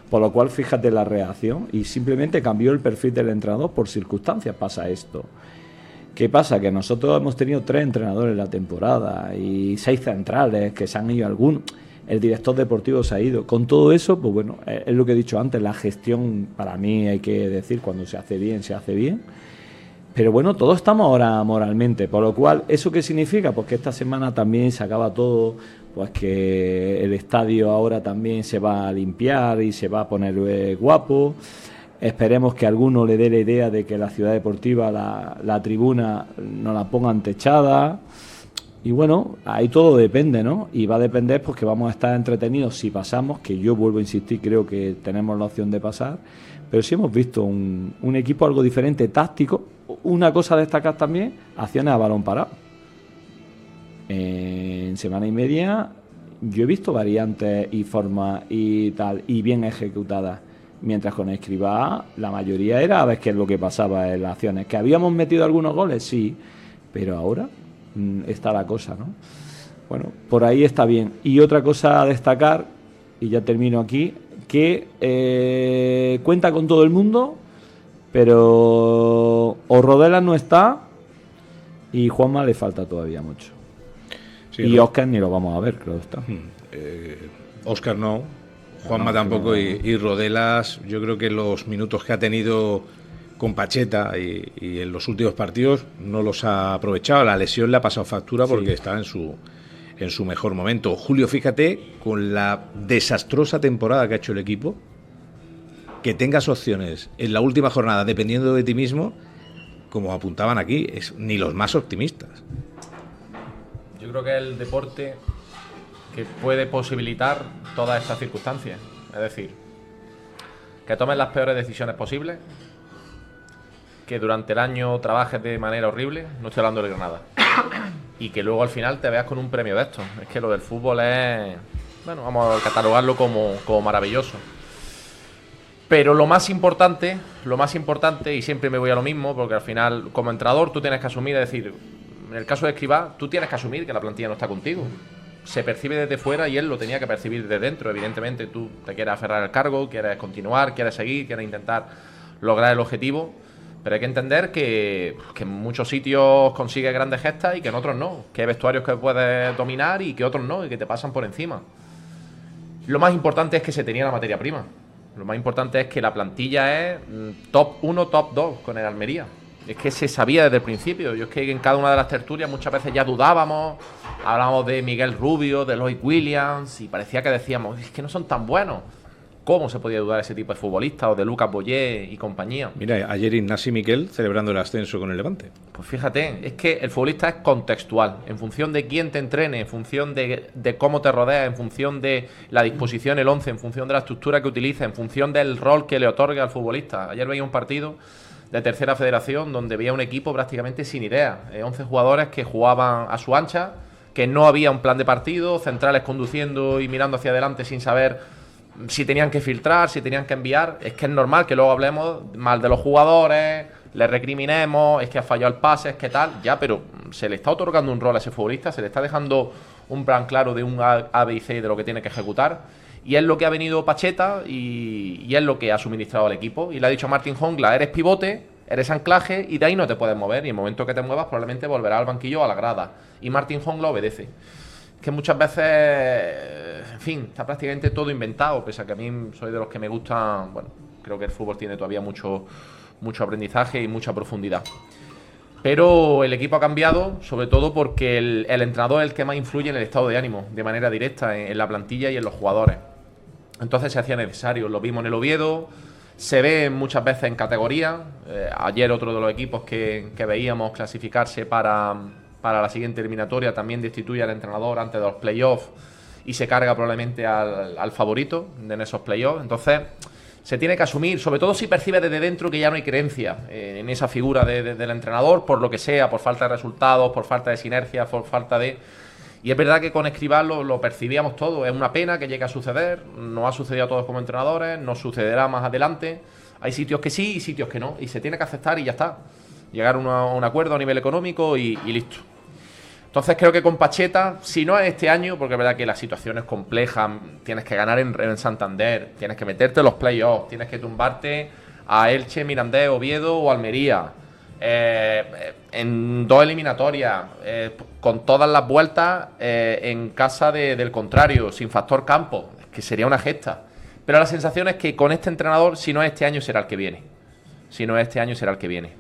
por lo cual fíjate la reacción, y simplemente cambió el perfil del entrenador por circunstancias. Pasa esto. ¿Qué pasa? Que nosotros hemos tenido 3 entrenadores en la temporada y 6 centrales, que se han ido algunos, el director deportivo se ha ido. Con todo eso, pues bueno, es lo que he dicho antes, la gestión para mí hay que decir, cuando se hace bien, se hace bien. Pero bueno, todos estamos ahora moralmente, por lo cual, ¿eso qué significa? Pues que esta semana también se acaba todo, pues que el estadio ahora también se va a limpiar y se va a poner guapo. Esperemos que alguno le dé la idea de que la ciudad deportiva, la tribuna, no la pongan techada. Y bueno, ahí todo depende, ¿no? Y va a depender pues que vamos a estar entretenidos si pasamos, que yo vuelvo a insistir, creo que tenemos la opción de pasar. Pero sí hemos visto un equipo algo diferente, táctico. Una cosa a destacar también, acciones a balón parado. En semana y media yo he visto variantes y formas y tal, y bien ejecutadas. Mientras con Escribá la mayoría era a ver qué es lo que pasaba en las acciones. ¿Que habíamos metido algunos goles? Sí, pero ahora está la cosa, ¿no? Bueno, por ahí está bien. Y otra cosa a destacar, y ya termino aquí, que cuenta con todo el mundo, pero Rodela no está y Juanma le falta todavía mucho. Sí, y Óscar ni lo vamos a ver, creo que está. Óscar no, Juanma tampoco, y Rodelas, yo creo que los minutos que ha tenido con Pacheta y en los últimos partidos no los ha aprovechado. La lesión le ha pasado factura porque está en su mejor momento. Julio, fíjate, con la desastrosa temporada que ha hecho el equipo, que tengas opciones en la última jornada dependiendo de ti mismo, como apuntaban aquí, es ni los más optimistas. Yo creo que es el deporte que puede posibilitar todas estas circunstancias. Es decir, que tomes las peores decisiones posibles, que durante el año trabajes de manera horrible, no estoy hablando de Granada, y que luego al final te veas con un premio de estos. Es que lo del fútbol es, bueno, vamos a catalogarlo como maravilloso. Pero lo más importante, y siempre me voy a lo mismo, porque al final, como entrenador, tú tienes que asumir, es decir, en el caso de Escribá, tú tienes que asumir que la plantilla no está contigo. Se percibe desde fuera y él lo tenía que percibir desde dentro. Evidentemente, tú te quieres aferrar al cargo, quieres continuar, quieres seguir, quieres intentar lograr el objetivo. Pero hay que entender que en muchos sitios consigues grandes gestas y que en otros no. Que hay vestuarios que puedes dominar y que otros no, y que te pasan por encima. Lo más importante es que se tenía la materia prima. Lo más importante es que la plantilla es top 1, top 2 con el Almería. Es que se sabía desde el principio. Yo es que en cada una de las tertulias muchas veces ya dudábamos. Hablábamos de Miguel Rubio, de Lloyd Williams, y parecía que decíamos, es que no son tan buenos. ¿Cómo se podía dudar de ese tipo de futbolistas o de Lucas Boyé y compañía? Mira, ayer Ignasi Miquel celebrando el ascenso con el Levante. Pues fíjate, es que el futbolista es contextual, en función de quién te entrene, en función de cómo te rodea, en función de la disposición, el 11, en función de la estructura que utiliza, en función del rol que le otorga al futbolista. Ayer veía un partido de tercera federación donde veía un equipo prácticamente sin idea, 11 jugadores que jugaban a su ancha, que no había un plan de partido, centrales conduciendo y mirando hacia adelante sin saber si tenían que filtrar, si tenían que enviar. Es que es normal que luego hablemos mal de los jugadores, le recriminemos, es que ha fallado el pase, es que tal, ya, pero se le está otorgando un rol a ese futbolista, se le está dejando un plan claro de un A, B y C de lo que tiene que ejecutar, y es lo que ha venido Pacheta y es lo que ha suministrado al equipo, y le ha dicho a Martín Jongla, eres pivote, eres anclaje y de ahí no te puedes mover, y en el momento que te muevas probablemente volverás al banquillo o a la grada, y Martín Jongla obedece. Que muchas veces, en fin, está prácticamente todo inventado, pese a que a mí soy de los que me gustan, bueno, creo que el fútbol tiene todavía mucho aprendizaje y mucha profundidad. Pero el equipo ha cambiado, sobre todo porque el entrenador es el que más influye en el estado de ánimo, de manera directa, en la plantilla y en los jugadores. Entonces se hacía necesario, lo vimos en el Oviedo, se ve muchas veces en categoría. Ayer otro de los equipos que veíamos clasificarse para la siguiente eliminatoria también destituye al entrenador antes de los playoffs y se carga probablemente al favorito en esos playoffs. Entonces se tiene que asumir, sobre todo si percibe desde dentro que ya no hay creencia en esa figura del entrenador, por lo que sea, por falta de resultados, por falta de sinergia, por falta de... Y es verdad que con Escribá lo percibíamos todo. Es una pena que llegue a suceder, no ha sucedido a todos como entrenadores, no sucederá más adelante. Hay sitios que sí y sitios que no, y se tiene que aceptar y ya está. Llegar a un acuerdo a nivel económico y listo. Entonces creo que con Pacheta, si no es este año, porque es verdad que la situación es compleja, tienes que ganar en Santander, tienes que meterte en los playoffs, tienes que tumbarte a Elche, Mirandés, Oviedo o Almería, en 2 eliminatorias, con todas las vueltas en casa del contrario, sin factor campo, que sería una gesta. Pero la sensación es que con este entrenador, si no es este año, será el que viene. Si no es este año, será el que viene.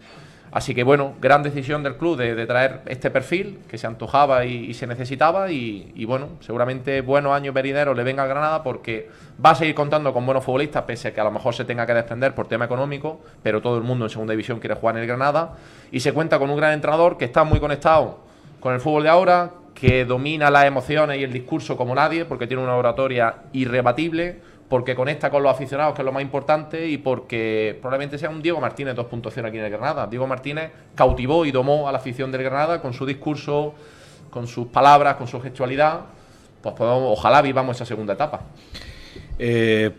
Así que bueno, gran decisión del club de traer este perfil que se antojaba y se necesitaba y bueno, seguramente buenos años venideros le venga al Granada porque va a seguir contando con buenos futbolistas pese a que a lo mejor se tenga que desprender por tema económico, pero todo el mundo en segunda división quiere jugar en el Granada y se cuenta con un gran entrenador que está muy conectado con el fútbol de ahora, que domina las emociones y el discurso como nadie porque tiene una oratoria irrebatible, porque conecta con los aficionados, que es lo más importante, y porque probablemente sea un Diego Martínez 2.0 aquí en el Granada. Diego Martínez cautivó y domó a la afición del Granada con su discurso, con sus palabras, con su gestualidad. Pues ojalá vivamos esa segunda etapa.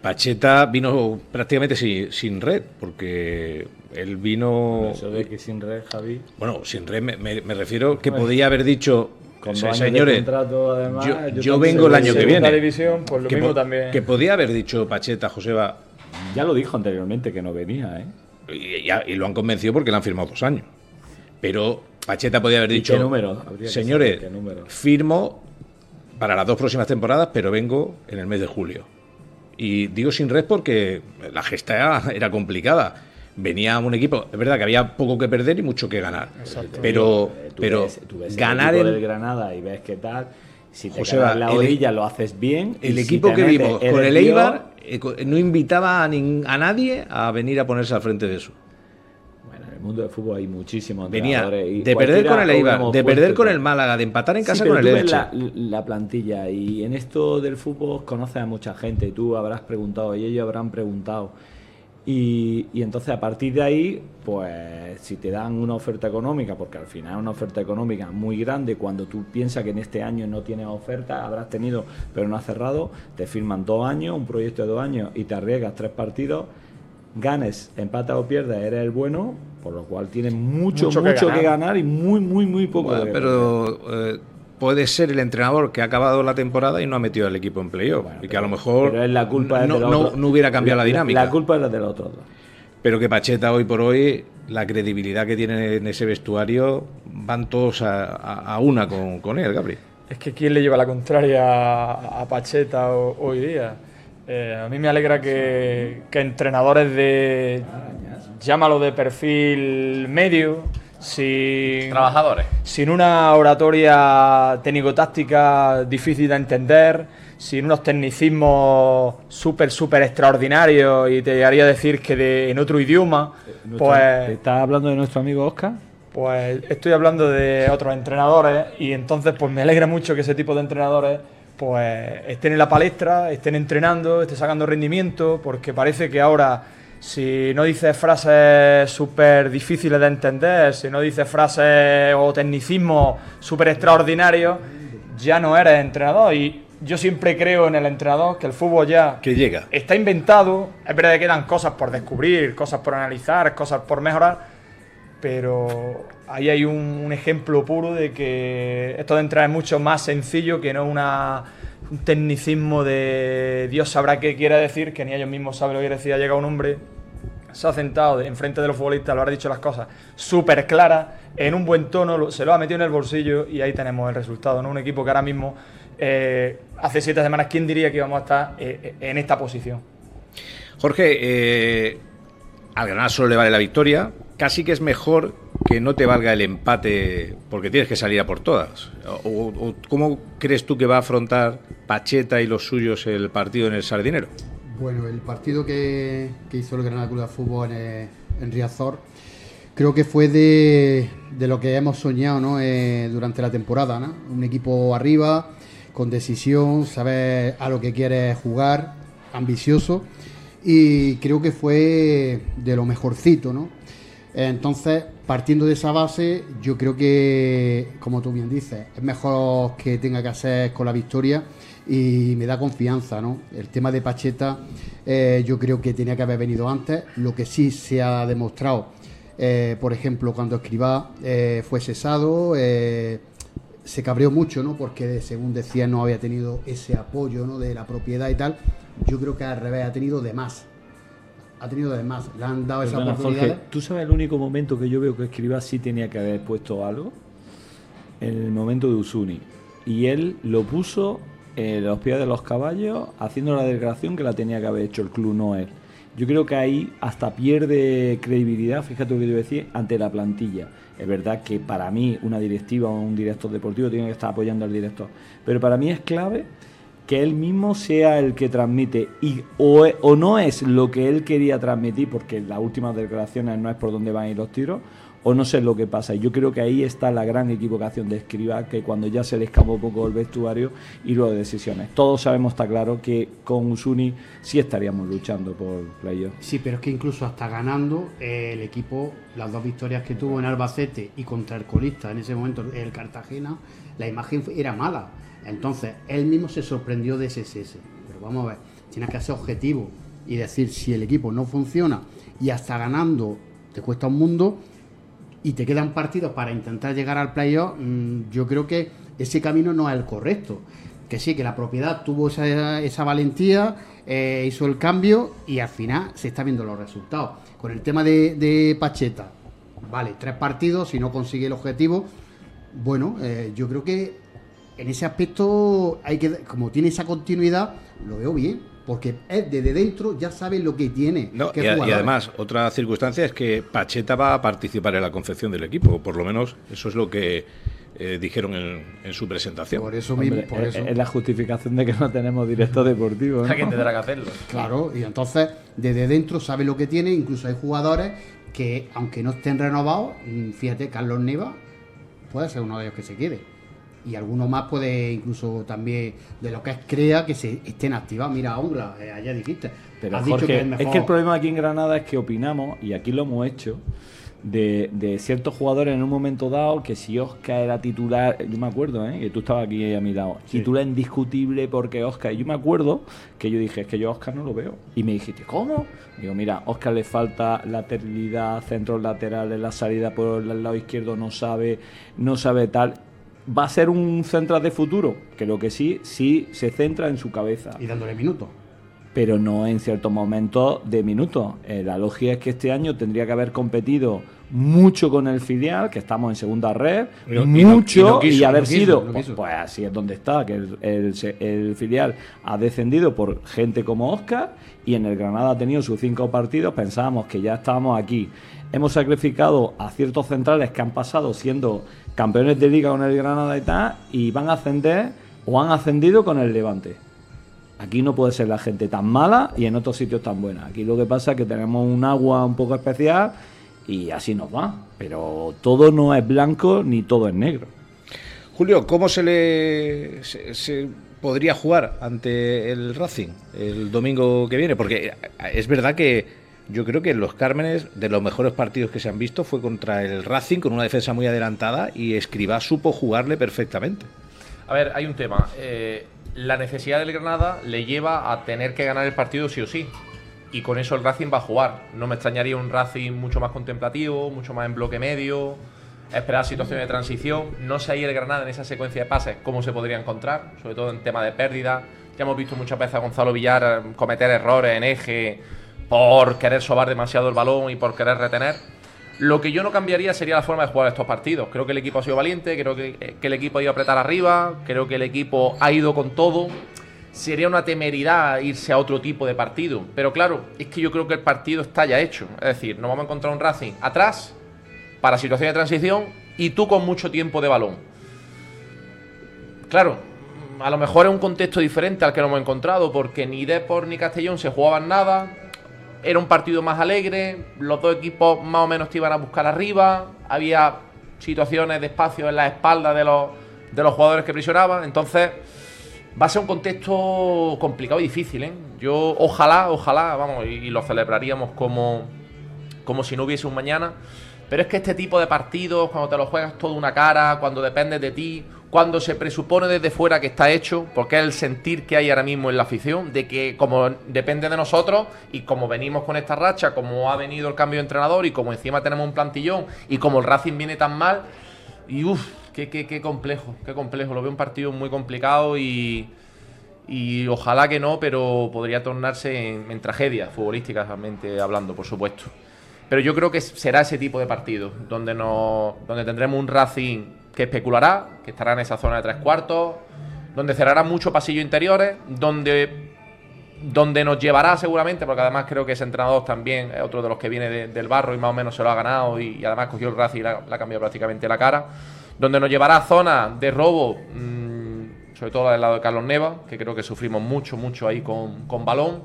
Pacheta vino prácticamente sin red, porque él vino... Eso de que sin red, Javi... Bueno, sin red me refiero que podía haber dicho... Con señores, contrato, además, yo vengo el año que viene. División, pues lo mismo también. Que podía haber dicho Pacheta, Joseba. Ya lo dijo anteriormente que no venía, y lo han convencido porque le han firmado 2 años. Pero Pacheta podía haber dicho, ¿qué número? Señores, firmo para las 2 próximas temporadas, pero vengo en el mes de julio. Y digo sin red porque la gesta era complicada. Venía un equipo, es verdad que había poco que perder y mucho que ganar. Exacto. Pero tú ves ganar el del Granada y ves qué tal. Si te Joseba, quedas en la orilla lo haces bien. El equipo que vimos con el Eibar no invitaba a nadie a venir a ponerse al frente de eso. Bueno, en el mundo del fútbol hay muchísimos venía y de perder con el Eibar, de perder con el Málaga, de empatar en casa con el Elche. La plantilla, y en esto del fútbol conoces a mucha gente, y tú habrás preguntado y ellos habrán preguntado. Y entonces a partir de ahí, pues si te dan una oferta económica, porque al final es una oferta económica muy grande, cuando tú piensas que en este año no tienes oferta, habrás tenido pero no has cerrado, te firman 2 años, un proyecto de 2 años y te arriesgas 3 partidos, ganes, empatas o pierdas, eres el bueno, por lo cual tienes mucho que ganar y muy poco. Bueno, pero puede ser el entrenador que ha acabado la temporada y no ha metido al equipo en playoff, y que a lo mejor pero es la culpa no hubiera cambiado la dinámica. La culpa es de los otros dos. Pero que Pacheta hoy por hoy, la credibilidad que tiene en ese vestuario, van todos a una con él, Gabriel. Es que ¿quién le lleva la contraria a Pacheta hoy día? A mí me alegra que entrenadores llámalo de perfil medio, trabajadores, sin una oratoria técnico-táctica difícil de entender, sin unos tecnicismos súper extraordinarios, y te haría decir que en otro idioma. ¿Estás hablando de nuestro amigo Óscar? Pues estoy hablando de otros entrenadores, y entonces pues me alegra mucho que ese tipo de entrenadores pues estén en la palestra, estén entrenando, estén sacando rendimiento, porque parece que ahora, si no dices frases súper difíciles de entender, si no dices frases o tecnicismos súper extraordinarios, ya no eres entrenador. Y yo siempre creo en el entrenador, que el fútbol ya que llega está inventado. Es verdad que quedan cosas por descubrir, cosas por analizar, cosas por mejorar, pero ahí hay un ejemplo puro de que esto de entrar es mucho más sencillo, que no un tecnicismo de Dios sabrá qué quiere decir, que ni ellos mismos saben lo que quiere decir. Ha llegado un hombre, se ha sentado enfrente de los futbolistas, lo ha dicho las cosas súper claras, en un buen tono, se lo ha metido en el bolsillo y ahí tenemos el resultado, ¿no? Un equipo que ahora mismo, hace 7 semanas, ¿quién diría que íbamos a estar en esta posición? Jorge, al Granada solo le vale la victoria, casi que es mejor que no te valga el empate porque tienes que salir a por todas. ¿O cómo crees tú que va a afrontar Pacheta y los suyos el partido en el Sardinero? Bueno, el partido que hizo el Granada Club de Fútbol en Riazor, creo que fue de lo que hemos soñado, ¿no? Durante la temporada, ¿no? Un equipo arriba, con decisión, saber a lo que quiere jugar, ambicioso, y creo que fue de lo mejorcito, ¿no? Entonces, partiendo de esa base, yo creo que, como tú bien dices, es mejor que tenga que hacer con la victoria y me da confianza, ¿no? El tema de Pacheta, yo creo que tenía que haber venido antes. Lo que sí se ha demostrado, por ejemplo, cuando Escribá fue cesado, se cabreó mucho, ¿no? Porque, según decía, no había tenido ese apoyo, ¿no? De la propiedad y tal. Yo creo que al revés, ha tenido de más. Le han dado esa oportunidad. Jorge, ¿tú sabes el único momento que yo veo que Escribá sí tenía que haber puesto algo? En el momento de Usuni. Y él lo puso en los pies de los caballos, haciendo la declaración que la tenía que haber hecho el club, no él. Yo creo que ahí hasta pierde credibilidad, fíjate lo que te voy a decir, ante la plantilla. Es verdad que para mí una directiva o un director deportivo tiene que estar apoyando al director, pero para mí es clave que él mismo sea el que transmite o no es lo que él quería transmitir, porque en las últimas declaraciones no es por dónde van a ir los tiros, o no sé lo que pasa. Y yo creo que ahí está la gran equivocación de Escribá, que cuando ya se le escapó un poco el vestuario y luego de decisiones. Todos sabemos, está claro, que con Usuni sí estaríamos luchando por playoff. Sí, pero es que incluso hasta ganando el equipo, las 2 victorias que tuvo en Albacete y contra el colista en ese momento, el Cartagena, la imagen era mala. Entonces, él mismo se sorprendió de ese cese. Pero vamos a ver, tienes que ser objetivo y decir, si el equipo no funciona y hasta ganando te cuesta un mundo y te quedan partidos para intentar llegar al playoff, yo creo que ese camino no es el correcto. Que sí, que la propiedad tuvo esa valentía, hizo el cambio y al final se están viendo los resultados. Con el tema de Pacheta, vale, 3 partidos, si no consigue el objetivo, bueno, yo creo que en ese aspecto como tiene esa continuidad, lo veo bien, porque él desde dentro ya sabe lo que tiene. No, y además, otra circunstancia es que Pacheta va a participar en la confección del equipo, por lo menos eso es lo que dijeron en su presentación. Por eso mismo. Es la justificación de que no tenemos director deportivo, ¿no? Alguien tendrá que hacerlo. Claro, y entonces desde dentro sabe lo que tiene, incluso hay jugadores que, aunque no estén renovados, fíjate, Carlos Neva puede ser uno de ellos que se quede. Y alguno más puede incluso también, de lo que es crea, que se estén activados. Mira, Ongla, allá dijiste. Pero has Jorge, dicho que es mejor. Es que el problema aquí en Granada es que opinamos, y aquí lo hemos hecho, de ciertos jugadores en un momento dado, que si Óscar era titular, yo me acuerdo, que tú estabas aquí a mi lado, sí, titular indiscutible porque Óscar, yo me acuerdo que yo dije, es que yo a Óscar no lo veo, y me dijiste, ¿cómo? Digo, mira, Óscar le falta lateralidad, centros laterales, la salida por el lado izquierdo no sabe tal. ¿Va a ser un central de futuro? Creo que sí se centra en su cabeza. Y dándole minutos. Pero no en ciertos momentos de minutos. La lógica es que este año tendría que haber competido mucho con el filial, que estamos en segunda red, y haber sido, pues así es donde está, que el filial ha descendido por gente como Óscar, y en el Granada ha tenido sus 5 partidos, pensábamos que ya estábamos aquí. Hemos sacrificado a ciertos centrales que han pasado siendo campeones de liga con el Granada y tal, y van a ascender o han ascendido con el Levante. Aquí no puede ser la gente tan mala y en otros sitios tan buena. Aquí lo que pasa es que tenemos un agua un poco especial y así nos va. Pero todo no es blanco ni todo es negro. Julio, ¿cómo se podría jugar ante el Racing el domingo que viene? Porque es verdad que yo creo que en los Cármenes, de los mejores partidos que se han visto, fue contra el Racing, con una defensa muy adelantada, y Escribá supo jugarle perfectamente. A ver, hay un tema. La necesidad del Granada le lleva a tener que ganar el partido sí o sí. y con eso el Racing va a jugar. No me extrañaría un Racing mucho más contemplativo, mucho más en bloque medio, esperar situaciones de transición. No sé ahí el Granada en esa secuencia de pases cómo se podría encontrar, sobre todo en tema de pérdida. Ya hemos visto muchas veces a Gonzalo Villar cometer errores en eje por querer sobar demasiado el balón y por querer retener. Lo que yo no cambiaría sería la forma de jugar estos partidos. Creo que el equipo ha sido valiente, creo que el equipo ha ido a apretar arriba, creo que el equipo ha ido con todo. Sería una temeridad irse a otro tipo de partido. Pero claro, es que yo creo que el partido está ya hecho. Es decir, nos vamos a encontrar un Racing atrás para situación de transición y tú con mucho tiempo de balón. Claro, a lo mejor es un contexto diferente al que nos hemos encontrado, porque ni Depor ni Castellón se jugaban nada. Era un partido más alegre, los dos equipos más o menos te iban a buscar arriba, había situaciones de espacio en la espalda de los jugadores que presionaban. Entonces va a ser un contexto complicado y difícil, ¿eh? Yo ojalá, vamos, y lo celebraríamos como si no hubiese un mañana. Pero es que este tipo de partidos, cuando te lo juegas todo una cara, cuando dependes de ti, cuando se presupone desde fuera que está hecho, porque es el sentir que hay ahora mismo en la afición, de que como depende de nosotros, y como venimos con esta racha, como ha venido el cambio de entrenador, y como encima tenemos un plantillón, y como el Racing viene tan mal, y qué complejo, lo veo un partido muy complicado y ojalá que no, pero podría tornarse en tragedias futbolísticamente hablando, por supuesto. Pero yo creo que será ese tipo de partido, donde tendremos un Racing que especulará, que estará en esa zona de 3/4, donde cerrará muchos pasillos interiores, donde nos llevará seguramente, porque además creo que ese entrenador también es otro de los que viene del barro y más o menos se lo ha ganado, y además cogió el Racing y le ha cambiado prácticamente la cara, donde nos llevará a zonas de robo, sobre todo del lado de Carlos Neva, que creo que sufrimos mucho ahí con balón,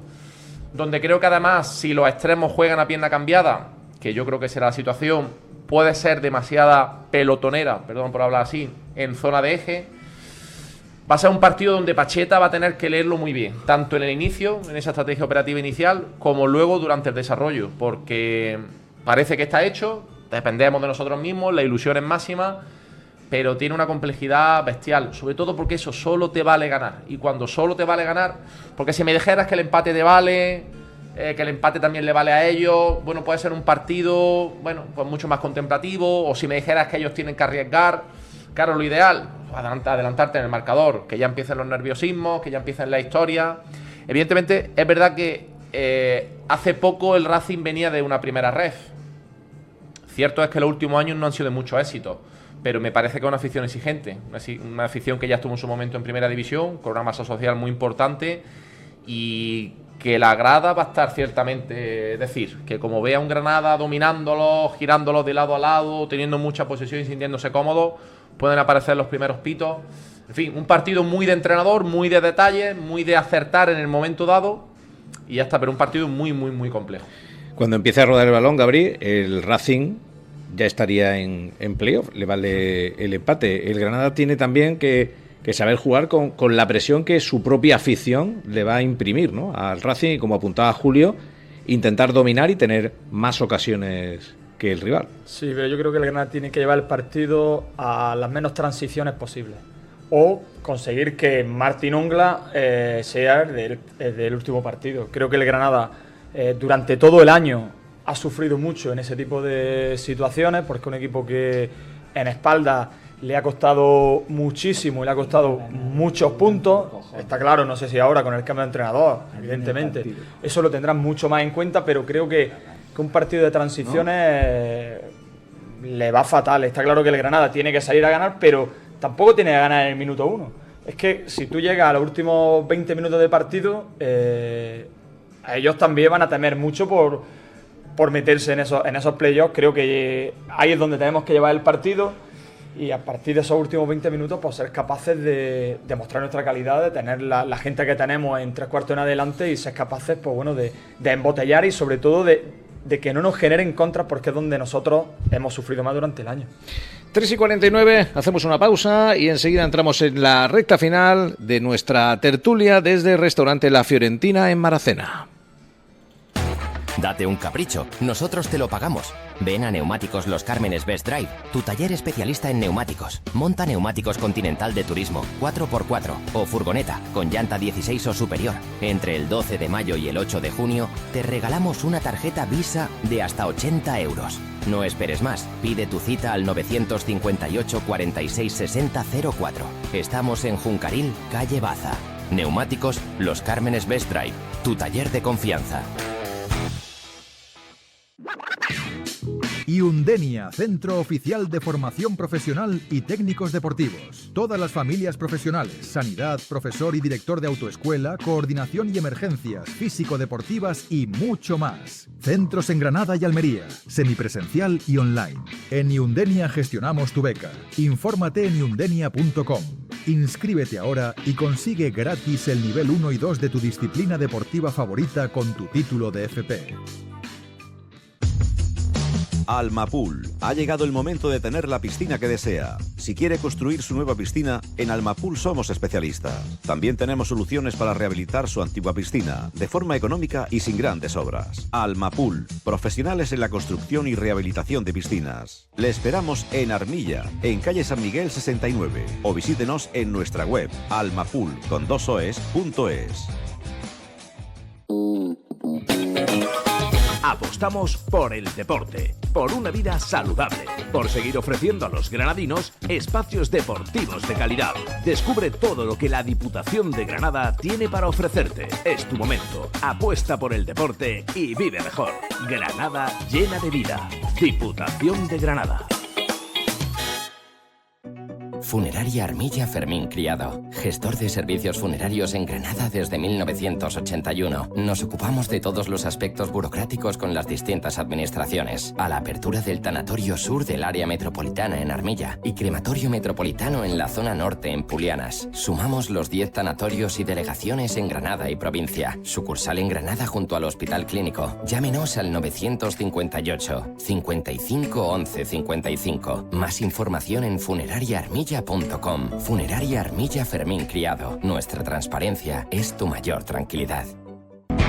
donde creo que además si los extremos juegan a pierna cambiada, que yo creo que será la situación, puede ser demasiada pelotonera, perdón por hablar así, en zona de eje. Va a ser un partido donde Pacheta va a tener que leerlo muy bien, tanto en el inicio, en esa estrategia operativa inicial, como luego durante el desarrollo, porque parece que está hecho, dependemos de nosotros mismos, la ilusión es máxima, pero tiene una complejidad bestial, sobre todo porque eso solo te vale ganar. Y cuando solo te vale ganar, porque si me dijeras que el empate te vale, que el empate también le vale a ellos, bueno, puede ser un partido, bueno, pues mucho más contemplativo, o si me dijeras que ellos tienen que arriesgar, claro, lo ideal, adelantarte en el marcador, que ya empiecen los nerviosismos, que ya empiecen la historia. Evidentemente, es verdad que hace poco el Racing venía de una primera ref. Cierto es que los últimos años no han sido de mucho éxito, pero me parece que es una afición exigente, una afición que ya estuvo en su momento en primera división, con una masa social muy importante, y que la grada va a estar ciertamente, es decir, que como vea un Granada dominándolo, girándolo de lado a lado, teniendo mucha posesión y sintiéndose cómodo, pueden aparecer los primeros pitos. En fin, un partido muy de entrenador, muy de detalles, muy de acertar en el momento dado, y ya está, pero un partido muy complejo. Cuando empiece a rodar el balón, Gabri, el Racing ya estaría en playoff, le vale el empate. El Granada tiene también que saber jugar con la presión que su propia afición le va a imprimir, ¿no?, al Racing, y como apuntaba Julio, intentar dominar y tener más ocasiones que el rival. Sí, pero yo creo que el Granada tiene que llevar el partido a las menos transiciones posibles, o conseguir que Martín Ongla sea del último partido. Creo que el Granada durante todo el año ha sufrido mucho en ese tipo de situaciones, porque es un equipo que en espalda le ha costado muchísimo y le ha costado muchos puntos. Está claro, no sé si ahora con el cambio de entrenador, evidentemente, eso lo tendrán mucho más en cuenta, pero creo que un partido de transiciones le va fatal. Está claro que el Granada tiene que salir a ganar, pero tampoco tiene que ganar en el minuto 1. Es que si tú llegas a los últimos 20 minutos de partido, a ellos también van a temer mucho por meterse en esos playoffs. Creo que ahí es donde tenemos que llevar el partido, y a partir de esos últimos 20 minutos pues ser capaces de demostrar nuestra calidad, de tener la gente que tenemos en 3/4 en adelante, y ser capaces pues bueno de embotellar, y sobre todo de que no nos generen contras, porque es donde nosotros hemos sufrido más durante el año. 3:49, hacemos una pausa y enseguida entramos en la recta final de nuestra tertulia desde el restaurante La Fiorentina en Maracena. Date un capricho, nosotros te lo pagamos. Ven a Neumáticos Los Cármenes Best Drive, tu taller especialista en neumáticos. Monta neumáticos Continental de turismo, 4x4 o furgoneta con llanta 16 o superior. Entre el 12 de mayo y el 8 de junio te regalamos una tarjeta Visa de hasta 80 euros. No esperes más, pide tu cita al 958 46 60 04. Estamos en Juncaril, calle Baza. Neumáticos Los Cármenes Best Drive, tu taller de confianza. Iundenia, centro oficial de formación profesional y técnicos deportivos. Todas las familias profesionales, sanidad, profesor y director de autoescuela, coordinación y emergencias, físico-deportivas y mucho más. Centros en Granada y Almería, semipresencial y online. En Iundenia gestionamos tu beca. Infórmate en iundenia.com. Inscríbete ahora y consigue gratis el nivel 1 y 2 de tu disciplina deportiva favorita con tu título de FP. Almapool. Ha llegado el momento de tener la piscina que desea. Si quiere construir su nueva piscina, en Almapool somos especialistas. También tenemos soluciones para rehabilitar su antigua piscina, de forma económica y sin grandes obras. Almapool. Profesionales en la construcción y rehabilitación de piscinas. Le esperamos en Armilla, en calle San Miguel 69. O visítenos en nuestra web, almapool.es. Apostamos por el deporte, por una vida saludable, por seguir ofreciendo a los granadinos espacios deportivos de calidad. Descubre todo lo que la Diputación de Granada tiene para ofrecerte. Es tu momento. Apuesta por el deporte y vive mejor. Granada llena de vida. Diputación de Granada. Funeraria Armilla Fermín Criado, gestor de servicios funerarios en Granada desde 1981. Nos ocupamos de todos los aspectos burocráticos con las distintas administraciones. A la apertura del Tanatorio Sur del área metropolitana en Armilla y Crematorio Metropolitano en la zona norte en Pulianas. Sumamos los 10 tanatorios y delegaciones en Granada y provincia. Sucursal en Granada junto al Hospital Clínico. Llámenos al 958 55 11 55. Más información en funerariaarmilla.com. Funeraria Armilla Fermín Criado. Nuestra transparencia es tu mayor tranquilidad.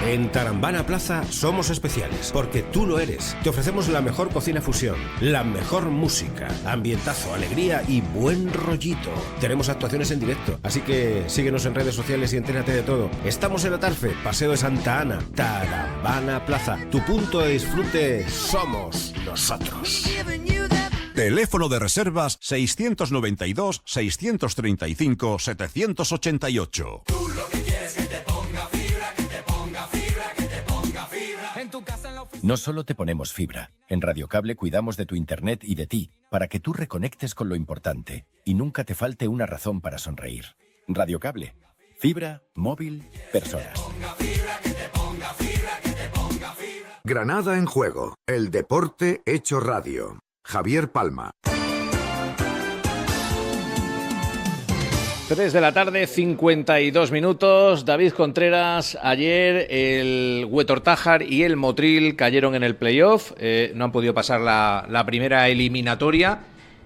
En Tarambana Plaza somos especiales, porque tú lo eres. Te ofrecemos la mejor cocina fusión, la mejor música, ambientazo, alegría y buen rollito. Tenemos actuaciones en directo, así que síguenos en redes sociales y entérate de todo. Estamos en Atarfe, Paseo de Santa Ana, Tarambana Plaza. Tu punto de disfrute somos nosotros. Teléfono de reservas 692 635 788. No solo te ponemos fibra. En Radiocable cuidamos de tu internet y de ti, para que tú reconectes con lo importante y nunca te falte una razón para sonreír. Radiocable. Fibra, móvil, personas. Granada en juego. El deporte hecho radio. Javier Palma. 3 de la tarde, 52 minutos. David Contreras, ayer el Huetortájar y el Motril cayeron en el playoff. No han podido pasar la primera eliminatoria.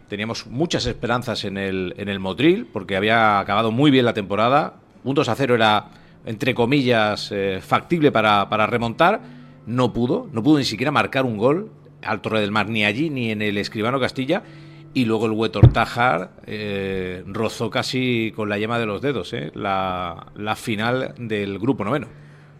Teníamos muchas esperanzas en el Motril, porque había acabado muy bien la temporada. Un 2-0 era, entre comillas, factible para remontar. No pudo ni siquiera marcar un gol al Torre del Mar, ni allí ni en el Escribano Castilla. Y luego el Huetortájar rozó casi con la yema de los dedos la final del grupo noveno.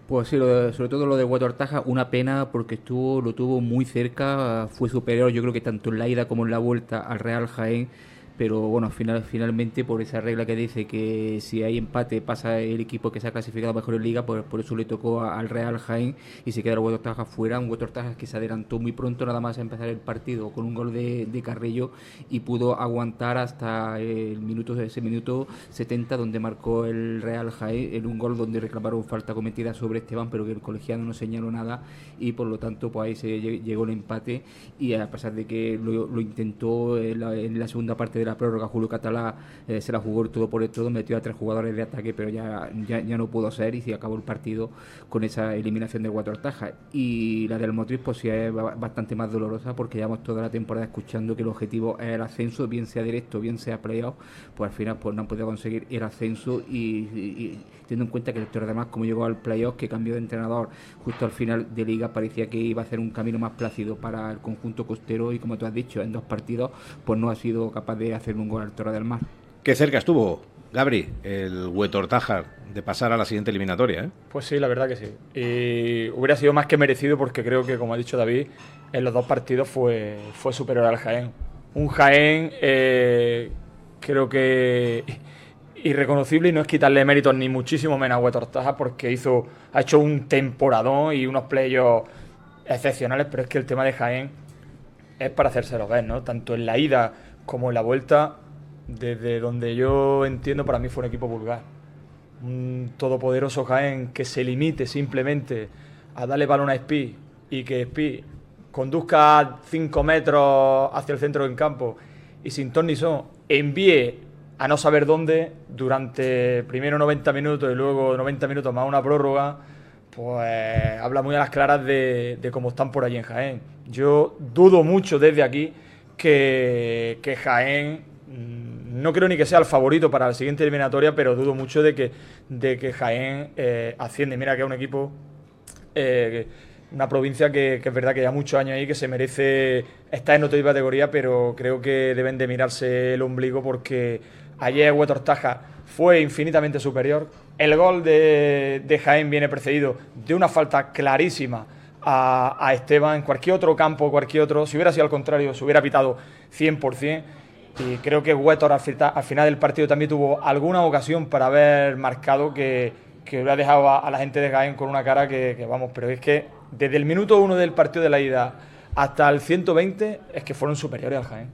Pues sí, sobre todo lo de Huetortájar, una pena porque lo tuvo muy cerca, fue superior yo creo que tanto en la ida como en la vuelta al Real Jaén, pero bueno, finalmente por esa regla que dice que si hay empate pasa el equipo que se ha clasificado mejor en Liga, pues por eso le tocó al Real Jaén y se queda el Huetortájar fuera, un Huetortájar que se adelantó muy pronto nada más a empezar el partido con un gol de Carrillo y pudo aguantar hasta ese minuto 70 donde marcó el Real Jaén en un gol donde reclamaron falta cometida sobre Esteban, pero que el colegiado no señaló nada y por lo tanto pues ahí se llegó el empate y a pesar de que lo intentó en la segunda parte de la prórroga, Julio Catalá se la jugó todo por el todo, metió a 3 jugadores de ataque, pero ya no pudo ser, y se acabó el partido con esa eliminación de Huetortaja. Y la del Motril pues sí es bastante más dolorosa, porque llevamos toda la temporada escuchando que el objetivo es el ascenso, bien sea directo, bien sea playoff, pues al final pues no han podido conseguir el ascenso, y teniendo en cuenta que el Torre además, como llegó al playoff, que cambió de entrenador justo al final de liga, parecía que iba a hacer un camino más plácido para el conjunto costero, y como tú has dicho, en 2 partidos pues no ha sido capaz de hacer un gol al Torre del Mar. Qué cerca estuvo, Gabri, el Huetortaja de pasar a la siguiente eliminatoria, ¿eh? Pues sí, la verdad que sí. Y hubiera sido más que merecido, porque creo que, como ha dicho David, en los 2 partidos fue superior al Jaén. Un Jaén creo que irreconocible, y no es quitarle méritos ni muchísimo menos a Huetortaja, porque ha hecho un temporadón y unos playoffs excepcionales, pero es que el tema de Jaén es para hacérselo ver, ¿no? Tanto en la ida como en la vuelta, desde donde yo entiendo, para mí fue un equipo vulgar. Un todopoderoso Jaén que se limite simplemente a darle balón a Espí, y que Espí conduzca 5 metros hacia el centro del campo y sin ton ni son envíe a no saber dónde durante primero 90 minutos y luego 90 minutos más una prórroga, pues habla muy a las claras de cómo están por allí en Jaén. Yo dudo mucho desde aquí que Jaén, no creo ni que sea el favorito para la siguiente eliminatoria, pero dudo mucho de que Jaén asciende. Mira que es un equipo, una provincia que es verdad que lleva muchos años ahí, que se merece estar en otra categoría, pero creo que deben de mirarse el ombligo, porque ayer Huetortaja fue infinitamente superior. El gol de Jaén viene precedido de una falta clarísima a Esteban. En cualquier otro campo, si hubiera sido al contrario, se hubiera pitado 100%. Y creo que Huetor al final del partido también tuvo alguna ocasión para haber marcado, que hubiera dejado a la gente de Jaén con una cara que vamos, pero es que desde el minuto 1 del partido de la ida hasta el 120 es que fueron superiores al Jaén.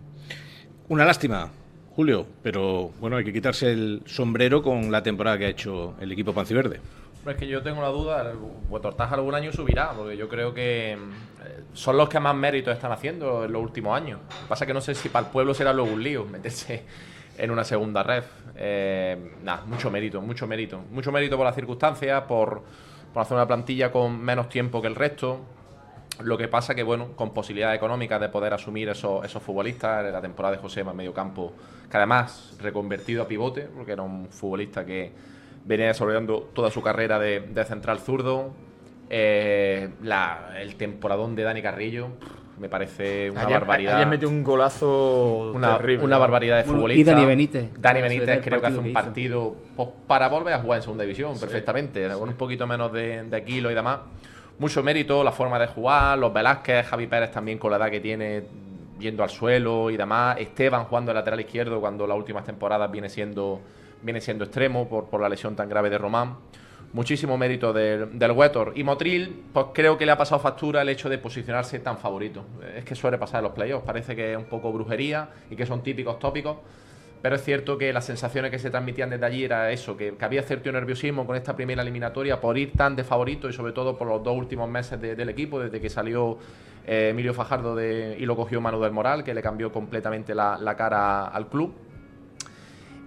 Una lástima, Julio, pero bueno, hay que quitarse el sombrero con la temporada que ha hecho el equipo panciverde. Es que yo tengo la duda, el Huetortaja algún año subirá, porque yo creo que son los que más méritos están haciendo en los últimos años. Lo que pasa es que no sé si para el pueblo será luego un lío meterse en una segunda ref. Mucho mérito por las circunstancias, por hacer una plantilla con menos tiempo que el resto. Lo que pasa que, bueno, con posibilidades económicas de poder asumir esos futbolistas. La temporada de Josema en medio campo, que además reconvertido a pivote, porque era un futbolista que venía desarrollando toda su carrera de central zurdo. El temporadón de Dani Carrillo me parece una barbaridad. Ayer metió un golazo terrible. Una barbaridad de futbolista. Y Dani Benítez. Dani Benítez creo que hace un partido pues, para volver a jugar en segunda división perfectamente, con un poquito menos de kilos y demás. Mucho mérito, la forma de jugar, los Velázquez, Javi Pérez también con la edad que tiene, yendo al suelo y demás. Esteban jugando de lateral izquierdo cuando las últimas temporadas viene siendo extremo por la lesión tan grave de Román. Muchísimo mérito del Huetor. Y Motril, pues creo que le ha pasado factura el hecho de posicionarse tan favorito. Es que suele pasar en los playoffs, parece que es un poco brujería y que son típicos tópicos, pero es cierto que las sensaciones que se transmitían desde allí era eso, que había cierto nerviosismo con esta primera eliminatoria por ir tan de favorito, y sobre todo por los 2 últimos meses del equipo, desde que salió Emilio Fajardo y lo cogió Manu del Moral, que le cambió completamente la cara al club.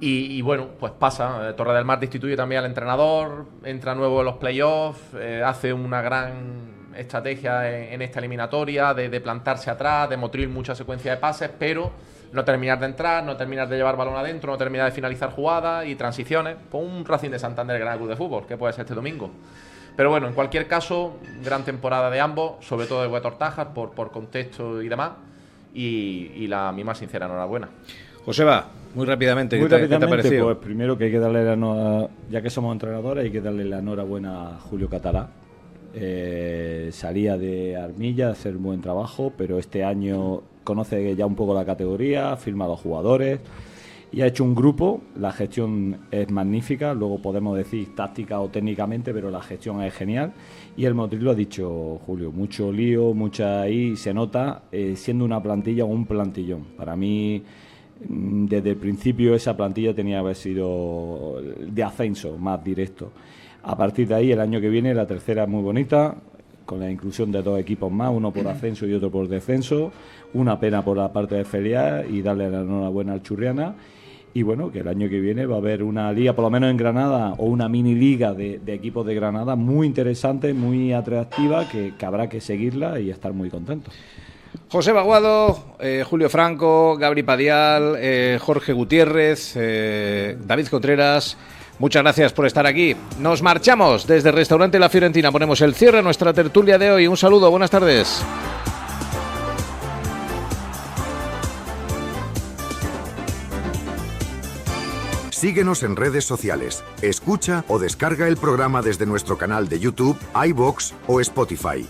Y bueno, pues pasa. Torre del Mar destituye también al entrenador, entra nuevo en los playoffs, hace una gran estrategia en esta eliminatoria de plantarse atrás, de Motril mucha secuencia de pases, pero no terminar de entrar, no terminar de llevar balón adentro, no terminar de finalizar jugadas y transiciones. Pues un Racing de Santander, Gran Club de Fútbol, que puede ser este domingo. Pero bueno, en cualquier caso, gran temporada de ambos, sobre todo de Huetortaja, por contexto y demás, y mi más sincera enhorabuena. Joseba, muy rápidamente, ¿qué te ha parecido? Pues primero que hay que darle la enhorabuena, ya que somos entrenadores, hay que darle la enhorabuena a Julio Catalá. Salía de Armilla a hacer un buen trabajo, pero este año conoce ya un poco la categoría, firma a los jugadores y ha hecho un grupo. La gestión es magnífica, luego podemos decir táctica o técnicamente, pero la gestión es genial. Y el Motril lo ha dicho Julio, mucho lío, mucha ahí, se nota, siendo una plantilla o un plantillón. Para mí, desde el principio esa plantilla tenía que haber sido de ascenso más directo. A partir de ahí, el año que viene, la tercera es muy bonita, con la inclusión de 2 equipos más, uno por ascenso y otro por descenso. Una pena por la parte de Feliá y darle la enhorabuena al Churriana. Y bueno, que el año que viene va a haber una liga, por lo menos en Granada, o una mini liga de equipos de Granada muy interesante, muy atractiva, que habrá que seguirla y estar muy contentos. José Baguado, Julio Franco, Gabri Padial, Jorge Gutiérrez, David Contreras, muchas gracias por estar aquí. Nos marchamos desde Restaurante La Fiorentina, ponemos el cierre a nuestra tertulia de hoy. Un saludo, buenas tardes. Síguenos en redes sociales, escucha o descarga el programa desde nuestro canal de YouTube, iVoox o Spotify.